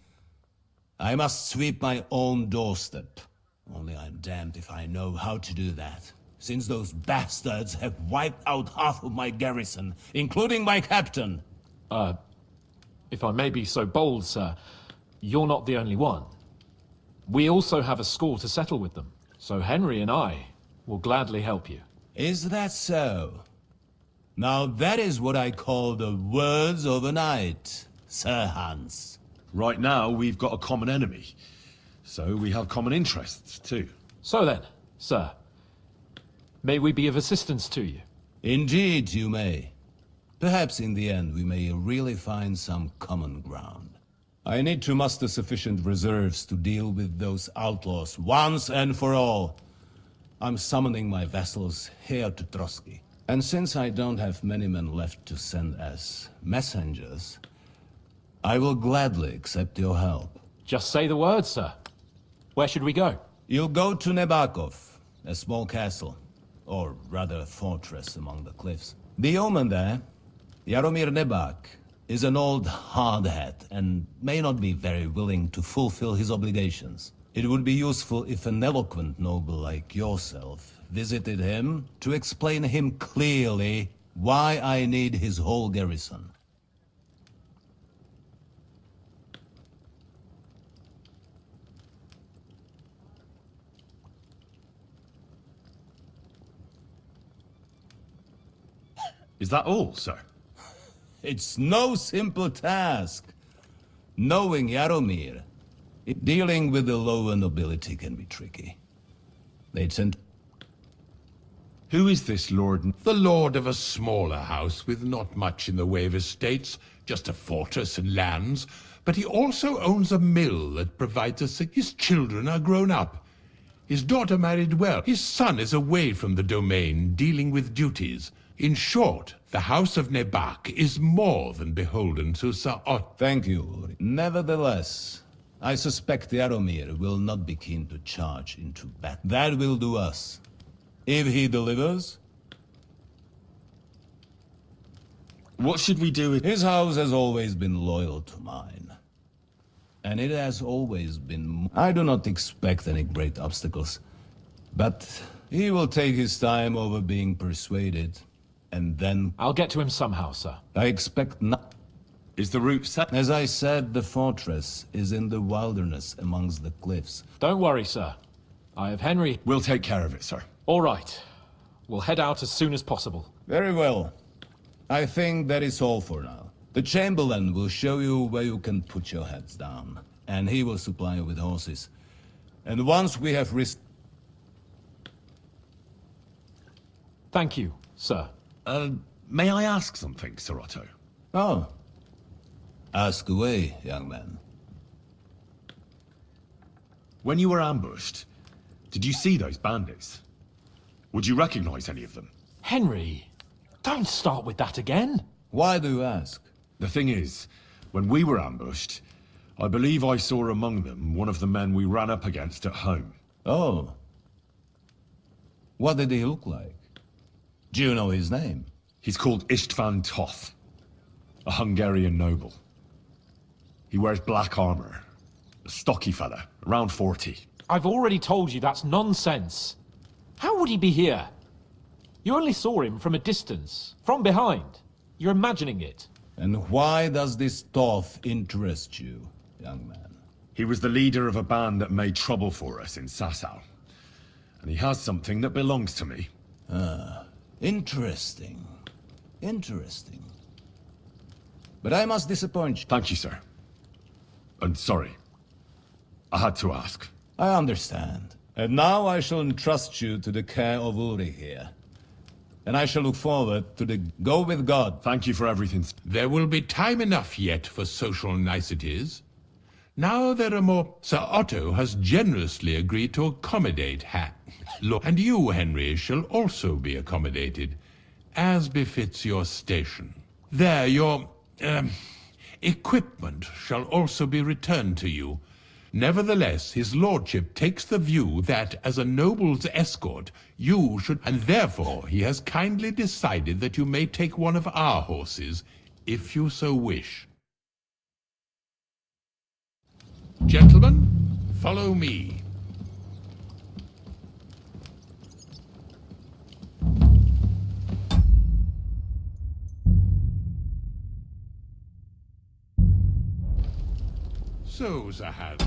I must sweep my own doorstep. Only I'm damned if I know how to do that, since those bastards have wiped out half of my garrison, including my captain. If I may be so bold, sir, you're not the only one. We also have a score to settle with them, so Henry and I will gladly help you. Is that so? Now that is what I call the words of a knight, Sir Hans. Right now, we've got a common enemy, so we have common interests too. So then, sir, may we be of assistance to you? Indeed you may. Perhaps in the end we may really find some common ground. I need to muster sufficient reserves to deal with those outlaws once and for all. I'm summoning my vassals here to Trotsky. And since I don't have many men left to send as messengers, I will gladly accept your help. Just say the word, sir. Where should we go? You'll go to Nebakov, a small castle, or rather a fortress among the cliffs. The yeoman there, Jaromir Nebak, is an old hardhead and may not be very willing to fulfill his obligations. It would be useful if an eloquent noble like yourself visited him to explain him clearly why I need his whole garrison. Is that all, sir? It's no simple task. Knowing Jaromir, dealing with the lower nobility can be tricky. They tend... Who is this lord? The lord of a smaller house with not much in the way of estates, just a fortress and lands, but he also owns a mill that provides us. His children are grown up. His daughter married well. His son is away from the domain, dealing with duties. In short, the House of Nebak is more than beholden to Sir Ott. Thank you. Nevertheless, I suspect Jaromir will not be keen to charge into battle. That will do us. If he delivers... What should we do with... His house has always been loyal to mine. And it has always been... I do not expect any great obstacles. But he will take his time over being persuaded. And then... I'll get to him somehow, sir. I expect not... Is the route set? As I said, the fortress is in the wilderness amongst the cliffs. Don't worry, sir. I have Henry. We'll take care of it, sir. All right. We'll head out as soon as possible. Very well. I think that is all for now. The Chamberlain will show you where you can put your heads down, and he will supply you with horses. And once we have Thank you, sir. May I ask something, Sir Otto? Oh. Ask away, young man. When you were ambushed, did you see those bandits? Would you recognize any of them? Henry, don't start with that again. Why do you ask? The thing is, when we were ambushed, I believe I saw among them one of the men we ran up against at home. Oh. What did he look like? Do you know his name? He's called Istvan Toth, a Hungarian noble. He wears black armor. A stocky fella, around 40. I've already told you that's nonsense. How would he be here? You only saw him from a distance, from behind. You're imagining it. And why does this Toth interest you, young man? He was the leader of a band that made trouble for us in Sasau. And he has something that belongs to me. Ah, interesting. Interesting. But I must disappoint you. Thank you, sir. And sorry. I had to ask. I understand. And now I shall entrust you to the care of Uri here. And I shall look forward to the go with God. Thank you for everything. There will be time enough yet for social niceties. Now there are more... Sir Otto has generously agreed to accommodate Look, and you, Henry, shall also be accommodated, as befits your station. There, your, equipment shall also be returned to you. Nevertheless, his lordship takes the view that, as a noble's escort, you should... And therefore, he has kindly decided that you may take one of our horses, if you so wish. Gentlemen, follow me. So, Zahad,